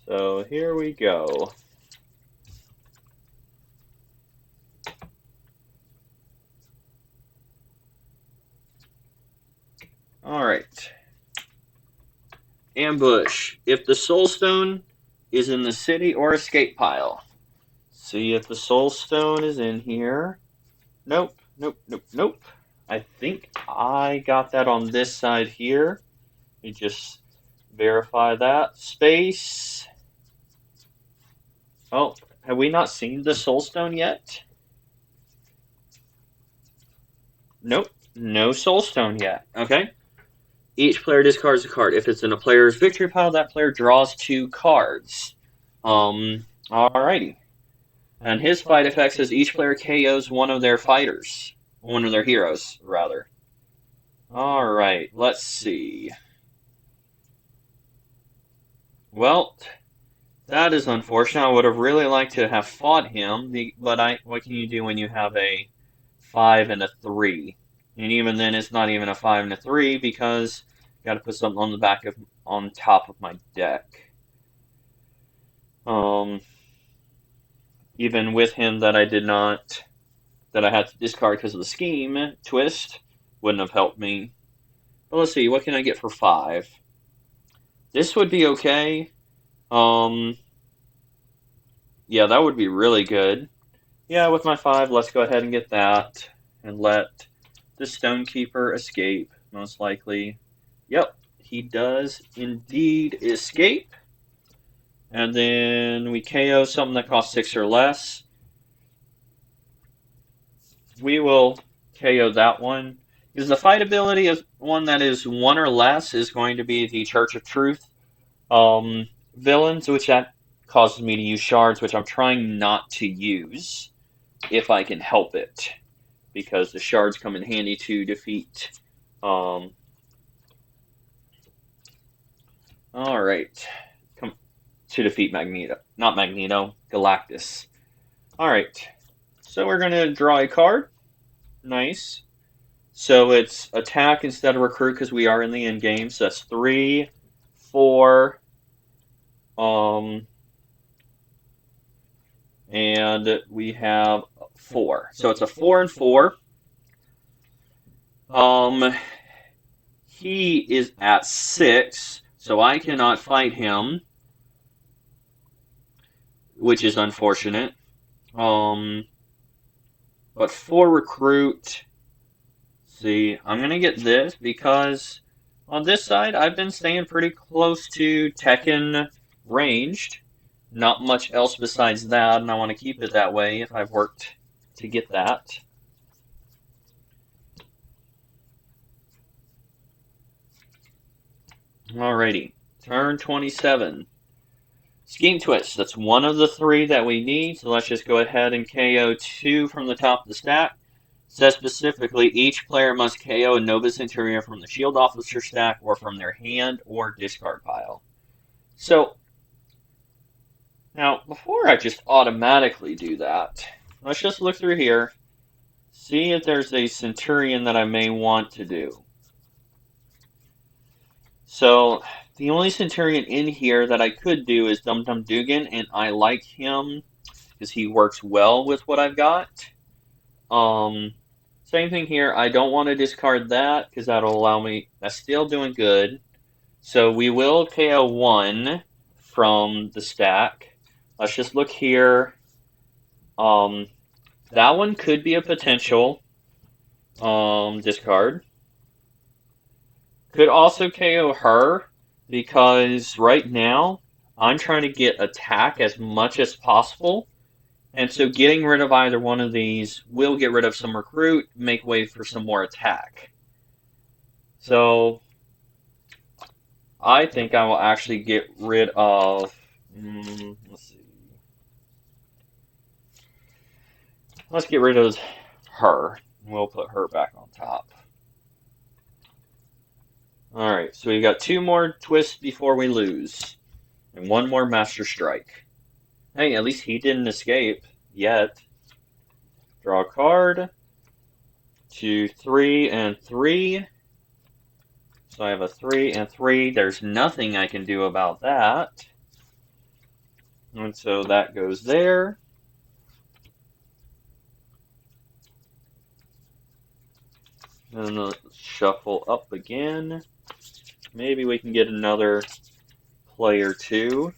So here we go. Alright. Ambush. If the Soul Stone is in the city or escape pile. See if the Soul Stone is in here. Nope, nope, nope, nope. I think I got that on this side here. Let me just verify that. Space. Oh, have we not seen the Soul Stone yet? Nope, no Soul Stone yet. Okay. Each player discards a card. If it's in a player's victory pile, that player draws 2 cards. Alrighty. And his fight effect says each player KOs one of their fighters. One of their heroes, rather. Alright, let's see. Well, that is unfortunate. I would have really liked to have fought him, but what can you do when you have a 5 and a 3? And even then, it's not even a 5 and a 3 because you got to put something on top of my deck. Even with him that I had to discard because of the Scheme Twist, wouldn't have helped me. But let's see, what can I get for 5? This would be okay. Yeah, that would be really good. Yeah, with my 5, let's go ahead and get that. And let the Stonekeeper escape, most likely. Yep, he does indeed escape. And then we KO something that costs 6 or less. We will KO that one. Because the fight ability of one that is 1 or less is going to be the Church of Truth villains, which that causes me to use shards, which I'm trying not to use if I can help it. Because the shards come in handy to defeat. Alright. To defeat Magneto. Not Magneto, Galactus. Alright. So we're going to draw a card. Nice. So it's attack instead of recruit because we are in the end game. So that's 3, 4, and we have 4. So it's a 4 and 4. He is at 6, so I cannot fight him, which is unfortunate. But for recruit, see, I'm going to get this because on this side, I've been staying pretty close to Tekken ranged. Not much else besides that, and I want to keep it that way if I've worked to get that. Alrighty, turn 27. Scheme Twist, that's one of the 3 that we need, so let's just go ahead and KO 2 from the top of the stack. It says specifically, each player must KO a Nova Centurion from the Shield Officer stack or from their hand or discard pile. So, now, before I just automatically do that, let's just look through here, see if there's a Centurion that I may want to do. So, the only Centurion in here that I could do is Dum Dum Dugan, and I like him because he works well with what I've got. Same thing here. I don't want to discard that because that'll allow me. That's still doing good. So we will KO 1 from the stack. Let's just look here. That one could be a potential discard. Could also KO her because right now I'm trying to get attack as much as possible. And so getting rid of either one of these will get rid of some recruit, make way for some more attack. So I think I will actually get rid of, let's see. Let's get rid of her. We'll put her back on top. Alright, so we got 2 more twists before we lose. And 1 more Master Strike. Hey, at least he didn't escape yet. Draw a card. 2, 3, and 3. So I have a 3 and 3. There's nothing I can do about that. And so that goes there. And let's shuffle up again. Maybe we can get another player 2.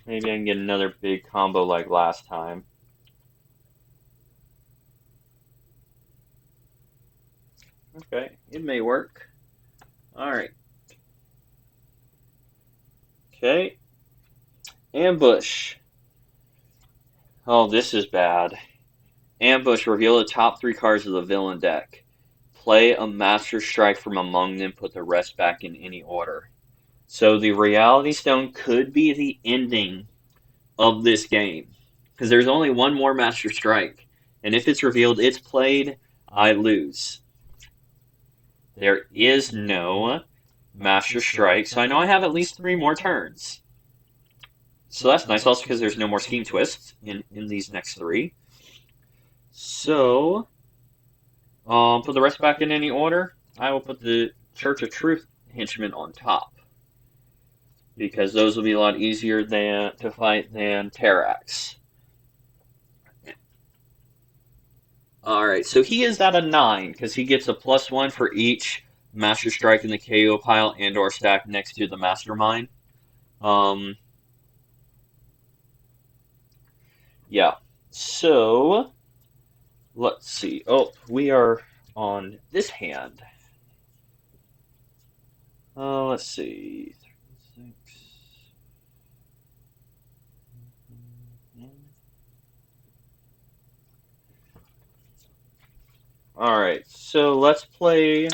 Maybe I can get another big combo like last time. Okay, it may work. Alright. Okay. Ambush. Oh, this is bad. Ambush, reveal the top 3 cards of the villain deck. Play a Master Strike from among them, put the rest back in any order. So the Reality Stone could be the ending of this game. Because there's only 1 more Master Strike. And if it's revealed, it's played, I lose. There is no Master Strike, so I know I have at least 3 more turns. So that's nice, also because there's no more Scheme Twists in these next 3. So, put the rest back in any order. I will put the Church of Truth Henchmen on top. Because those will be a lot easier to fight than Terrax. Alright, so he is at a 9, because he gets a +1 for each Master Strike in the KO pile and or stack next to the Mastermind. Yeah. So, let's see. Oh, we are on this hand. Let's see. 36. Alright, so let's play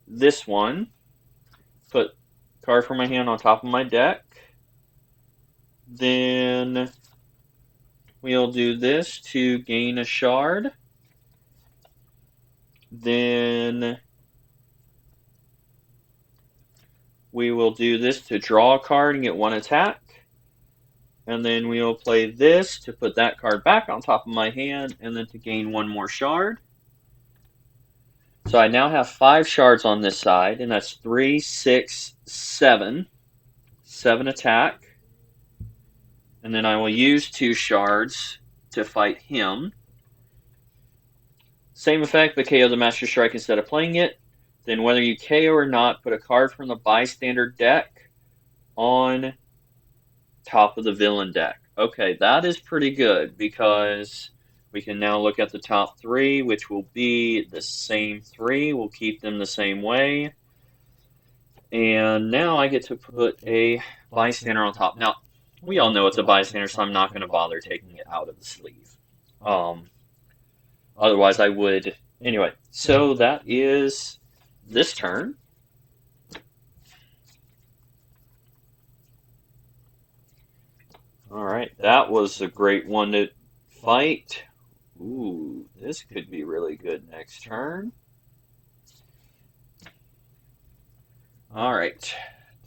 this one. Put card from my hand on top of my deck. Then we'll do this to gain a shard. Then we will do this to draw a card and get 1 attack. And then we'll play this to put that card back on top of my hand and then to gain 1 more shard. So I now have 5 shards on this side, and that's 3, 6, 7. 7 attack. And then I will use 2 shards to fight him. Same effect, but KO the Master Strike instead of playing it. Then whether you KO or not, put a card from the bystander deck on top of the villain deck. Okay, that is pretty good, because we can now look at the top 3, which will be the same 3. We'll keep them the same way. And now I get to put a bystander on top. Now, we all know it's a bystander, so I'm not going to bother taking it out of the sleeve. Otherwise, I would. Anyway, so that is this turn. Alright, that was a great one to fight. Ooh, this could be really good next turn. Alright,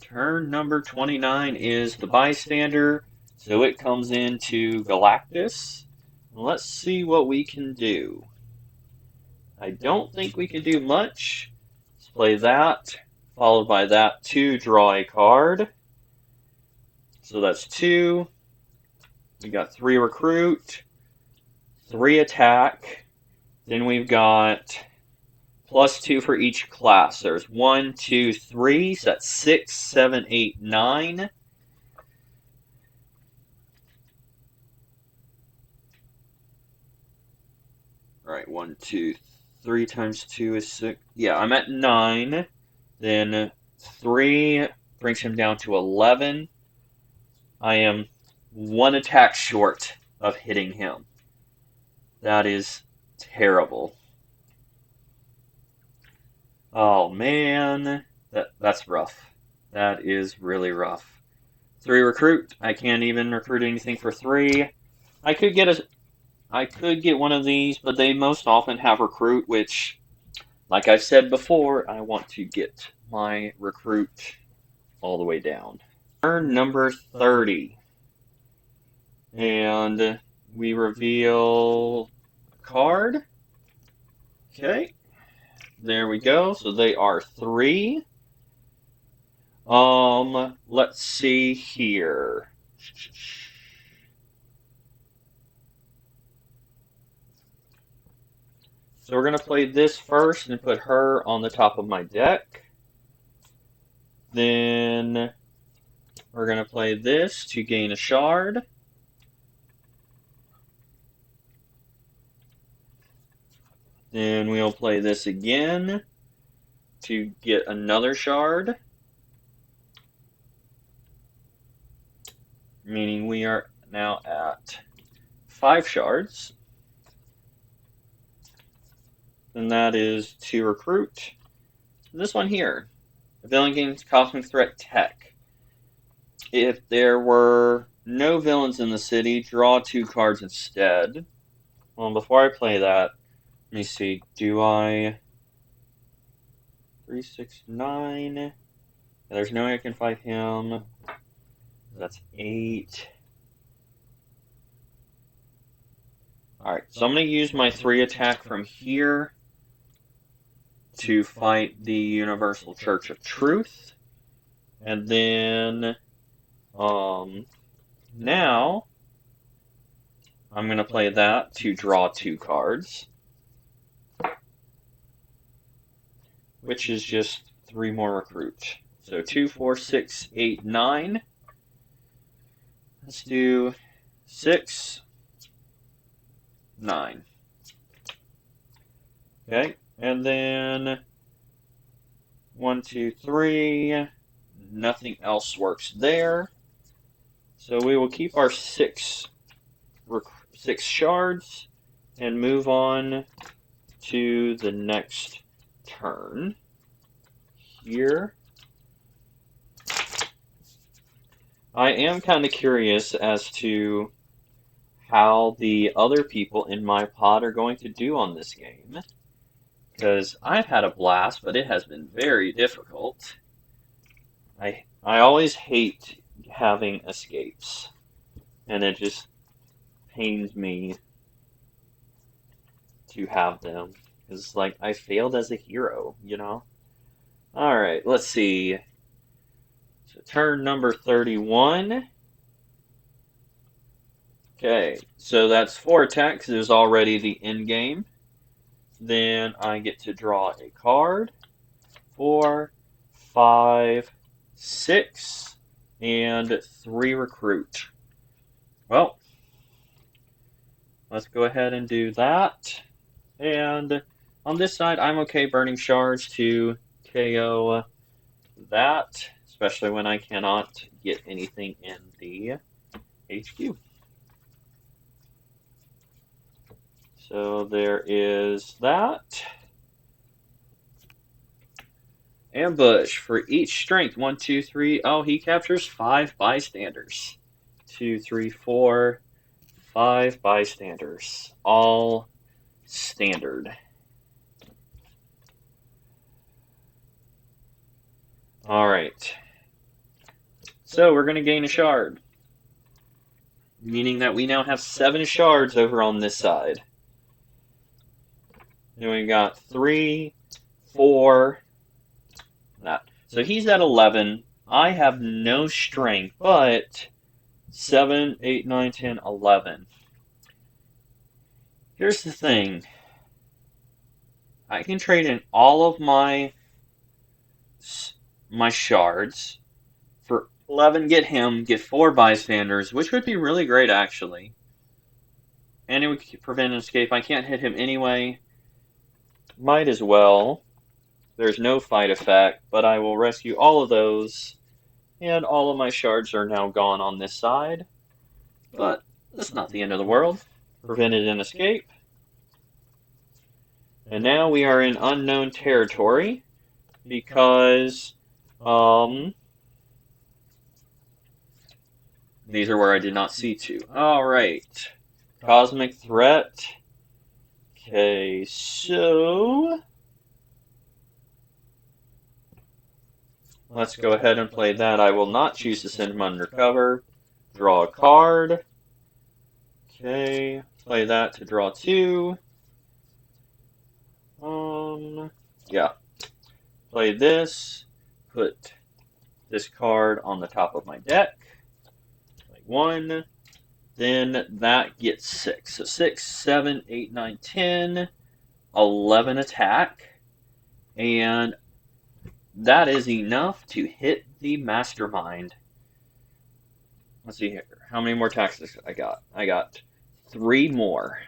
turn number 29 is the bystander, so it comes into Galactus. Let's see what we can do. I don't think we can do much. Let's play that, followed by that to draw a card. So that's 2. We got 3 recruit, 3 attack. Then we've got +2 for each class. There's 1, 2, 3. So that's 6, 7, 8, 9. All right, 1, 2, 3 times 2 is 6. Yeah, I'm at 9. Then 3 brings him down to 11. I am 1 attack short of hitting him. That is terrible. Oh man, that's rough. That is really rough. 3 recruit. I can't even recruit anything for 3. I could get one of these, but they most often have recruit, which, like I've said before, I want to get my recruit all the way down. Turn number 30. And we reveal a card. Okay. There we go. So they are 3. Let's see here. So we're going to play this first and put her on the top of my deck. Then we're going to play this to gain a shard. Then we'll play this again to get another shard. Meaning we are now at 5 shards. And that is to recruit. This one here. The villain gains Cosmic Threat Tech. If there were no villains in the city, draw 2 cards instead. Well, before I play that, let me see. Do I... 3, 6, 9. There's no way I can fight him. That's 8. Alright, so I'm going to use my 3 attack from here to fight the Universal Church of Truth. And then, now, I'm going to play that to draw 2 cards. which is just 3 more recruit. So 2, 4, 6, 8, 9. Let's do 6, 9. Okay, and then 1, 2, 3. Nothing else works there. So we will keep our 6 shards and move on to the next turn here. I am kind of curious as to how the other people in my pod are going to do on this game, because I've had a blast, but it has been very difficult. I always hate having escapes, and it just pains me to have them. It's like I failed as a hero, you know? Alright, let's see. So turn number 31. Okay, so that's 4 attacks. It is already the end game. Then I get to draw a card. 4, 5, 6, and 3 recruit. Well, let's go ahead and do that. And on this side, I'm okay burning shards to KO that, especially when I cannot get anything in the HQ. So there is that. Ambush for each strength. 1, 2, 3. Oh, he captures 5 bystanders. 2, 3, 4, 5 bystanders. All standard. Alright. So we're going to gain a shard. Meaning that we now have 7 shards over on this side. Then we got 3, 4. That. So he's at 11. I have no strength, but 7, 8, 9, 10, 11. Here's the thing. I can trade in all of my shards for 11, get him, get 4 bystanders, which would be really great, actually. And it would prevent an escape. I can't hit him anyway. Might as well. There's no fight effect, but I will rescue all of those. And all of my shards are now gone on this side. But that's not the end of the world. Prevented an escape. And now we are in unknown territory. Because, these are where I did not see to. Alright. Cosmic Threat. Okay, so let's go ahead and play that. I will not choose to send him undercover. Draw a card. Okay, play that to draw 2. Yeah. Play this. Put this card on the top of my deck. Play 1. Then that gets 6. So 6, 7, 8, 9, 10, 11 attack. And that is enough to hit the Mastermind. Let's see here. How many more attacks I got? I got 3 more.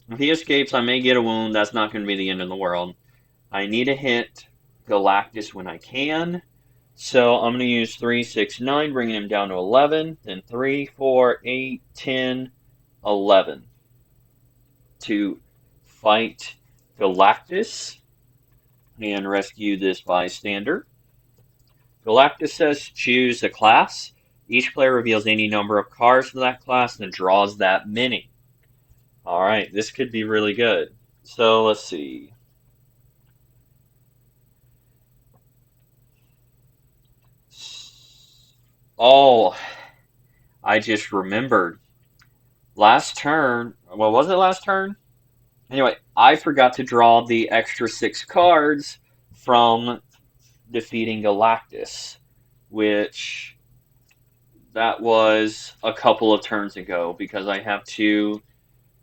If he escapes, I may get a wound. That's not going to be the end of the world. I need to hit Galactus when I can. So I'm going to use 3, 6, 9, bringing him down to 11. Then 3, 4, 8, 10, 11. To fight Galactus and rescue this bystander. Galactus says choose a class. Each player reveals any number of cards for that class and draws that many. Alright, this could be really good. So let's see. Oh, I just remembered. Last turn, well, was it last turn? Anyway, I forgot to draw the extra 6 cards from defeating Galactus, which that was a couple of turns ago because I have to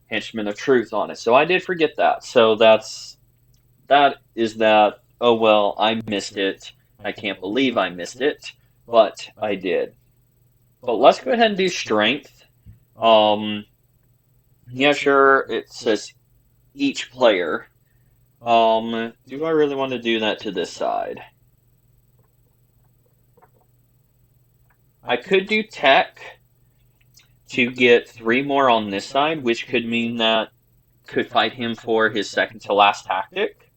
Henchmen of Truth on it. So I did forget that. So that. Oh well, I missed it. I can't believe I missed it, but I did. But let's go ahead and do strength. Yeah, sure. It says each player. Do I really want to do that to this side? I could do tech to get 3 more on this side, which could mean that could fight him for his second to last tactic,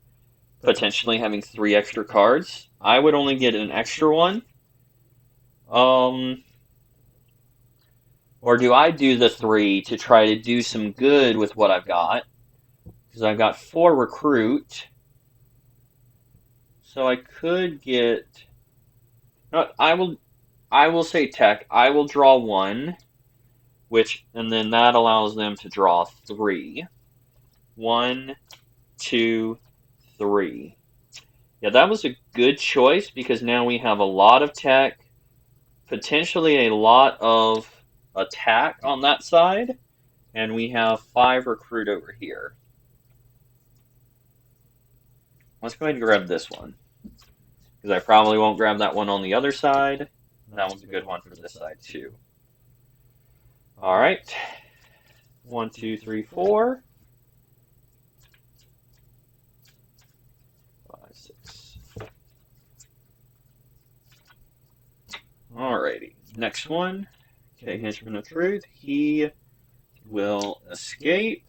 potentially having 3 extra cards. I would only get an extra one. Or do I do the 3 to try to do some good with what I've got? Because I've got 4 recruit. So I could get... No, I will say tech. I will draw 1, and then that allows them to draw 3. 1, 2, 3. Yeah, that was a good choice because now we have a lot of tech, potentially a lot of attack on that side, and we have 5 recruit over here. Let's go ahead and grab this one, because I probably won't grab that one on the other side. That one's a good one for this side too. All right, 1, 2, 3, 4, 5, 6. Alrighty, next one. Okay, Henchman of Truth. He will escape.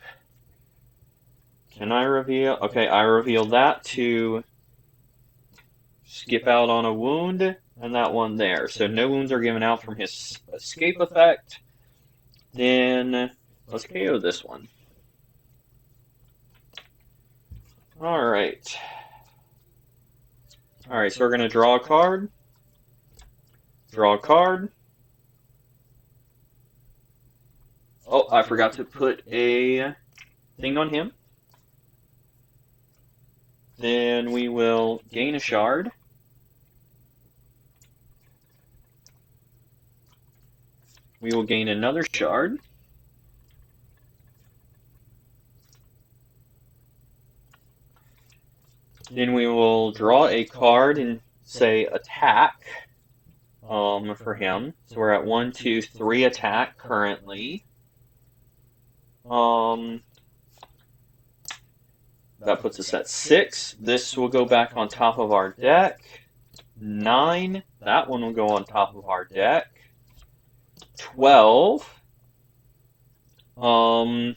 Can I reveal? Okay, I reveal that to skip out on a wound, and that one there. So no wounds are given out from his escape effect. Then let's KO this one. Alright. Alright, so we're going to draw a card. Draw a card. Oh, I forgot to put a thing on him. Then we will gain a shard. We will gain another shard. Then we will draw a card and say attack for him. So we're at 1, 2, 3 attack currently. That puts us at 6. This will go back on top of our deck. 9. That one will go on top of our deck. 12. And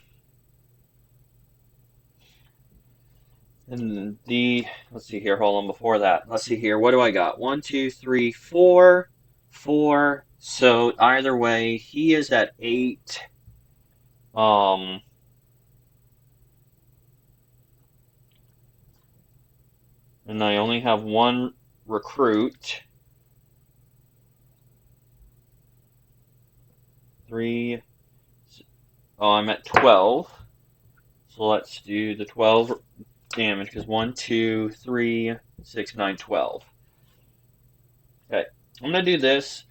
let's see here, hold on, before that. Let's see here, what do I got? 1, 2, 3, 4. 4. So either way, he is at 8. And I only have 1 recruit. 3. Oh, I'm at 12. So let's do the 12 damage, because 1, 2, 3, 6, 9, 12. Okay, I'm going to do this.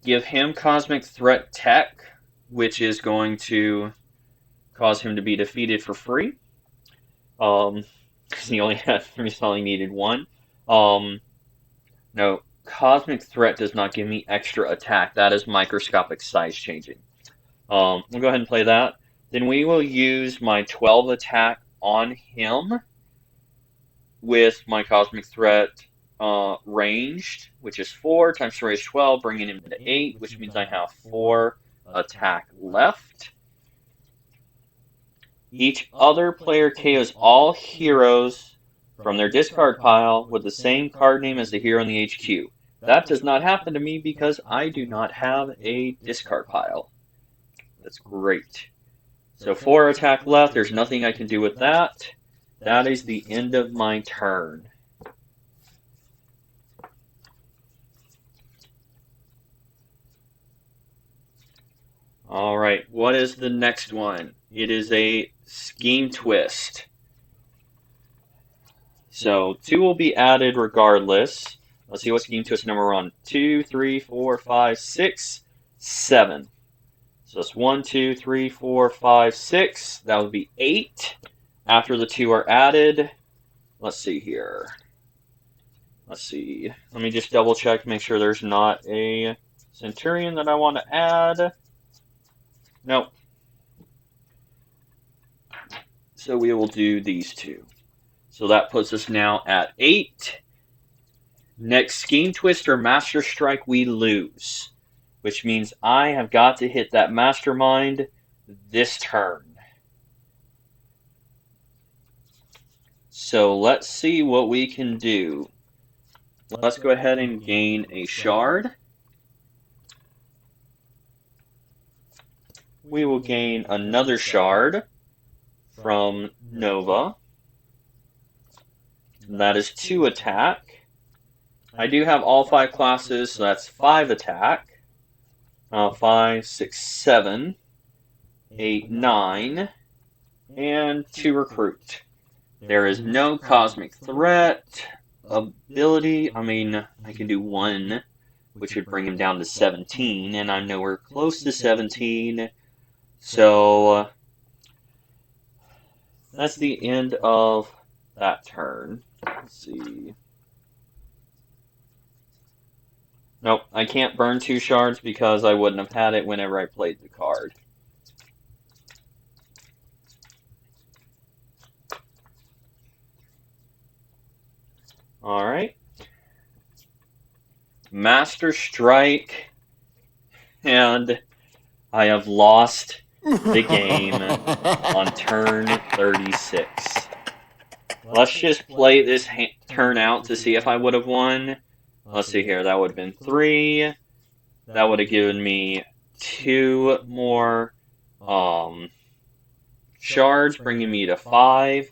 Give him Cosmic Threat Tech, which is going to cause him to be defeated for free. Because he only had 3, so he needed 1. No, Cosmic Threat does not give me extra attack. That is microscopic size changing. We'll go ahead and play that. Then we will use my 12 attack on him with my Cosmic Threat ranged, which is 4 times 3 is 12, bringing him to 8, which means I have 4 attack left. Each other player KOs all heroes from their discard pile with the same card name as the hero in the HQ. That does not happen to me because I do not have a discard pile. That's great. So 4 attack left. There's nothing I can do with that. That is the end of my turn. Alright, what is the next one? It is a Scheme Twist. So 2 will be added regardless. Let's see what Scheme Twist number we're on. 2, 3, 4, 5, 6, 7. So it's 1, 2, 3, 4, 5, 6. That would be 8. After the 2 are added, let's see here. Let's see. Let me just double check, make sure there's not a Centurion that I want to add. Nope. So we will do these 2. So that puts us now at 8. Next Scheme Twist or Master Strike, we lose. Which means I have got to hit that Mastermind this turn. So let's see what we can do. Let's go ahead and gain a shard. We will gain another shard from Nova. That is 2 attack. I do have all 5 classes, so that's 5 attack. 5, 6, 7, 8, 9, and 2 recruit. There is no cosmic threat ability. I mean, I can do 1, which would bring him down to 17, and I'm nowhere close to 17. So that's the end of that turn. Let's see. Nope, I can't burn 2 shards because I wouldn't have had it whenever I played the card. Alright. Master Strike. And I have lost the game on turn 36. Let's just play this turn out to see if I would have won. Let's see here. That would have been 3. That would have given me 2 more shards, bringing me to 5,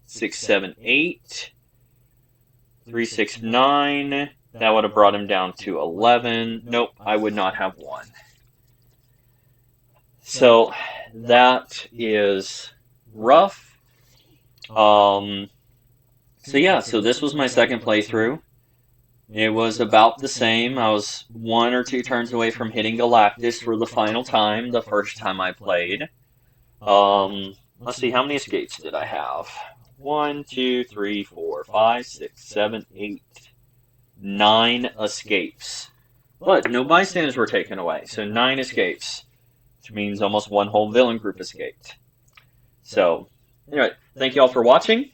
6, 7, 8. 3, 6, 9. That would have brought him down to 11. Nope, I would not have won. So that is rough. So yeah, so this was my second playthrough. It was about the same. I was 1 or 2 turns away from hitting Galactus for the final time, the first time I played. Let's see, how many escapes did I have? 1, 2, 3, 4, 5, 6, 7, 8, 9 escapes. But no bystanders were taken away, so 9 escapes, which means almost 1 whole villain group escaped. So, anyway, thank you all for watching.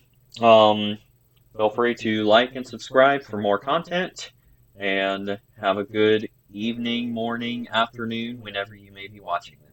Feel free to like and subscribe for more content, and have a good evening, morning, afternoon, whenever you may be watching this.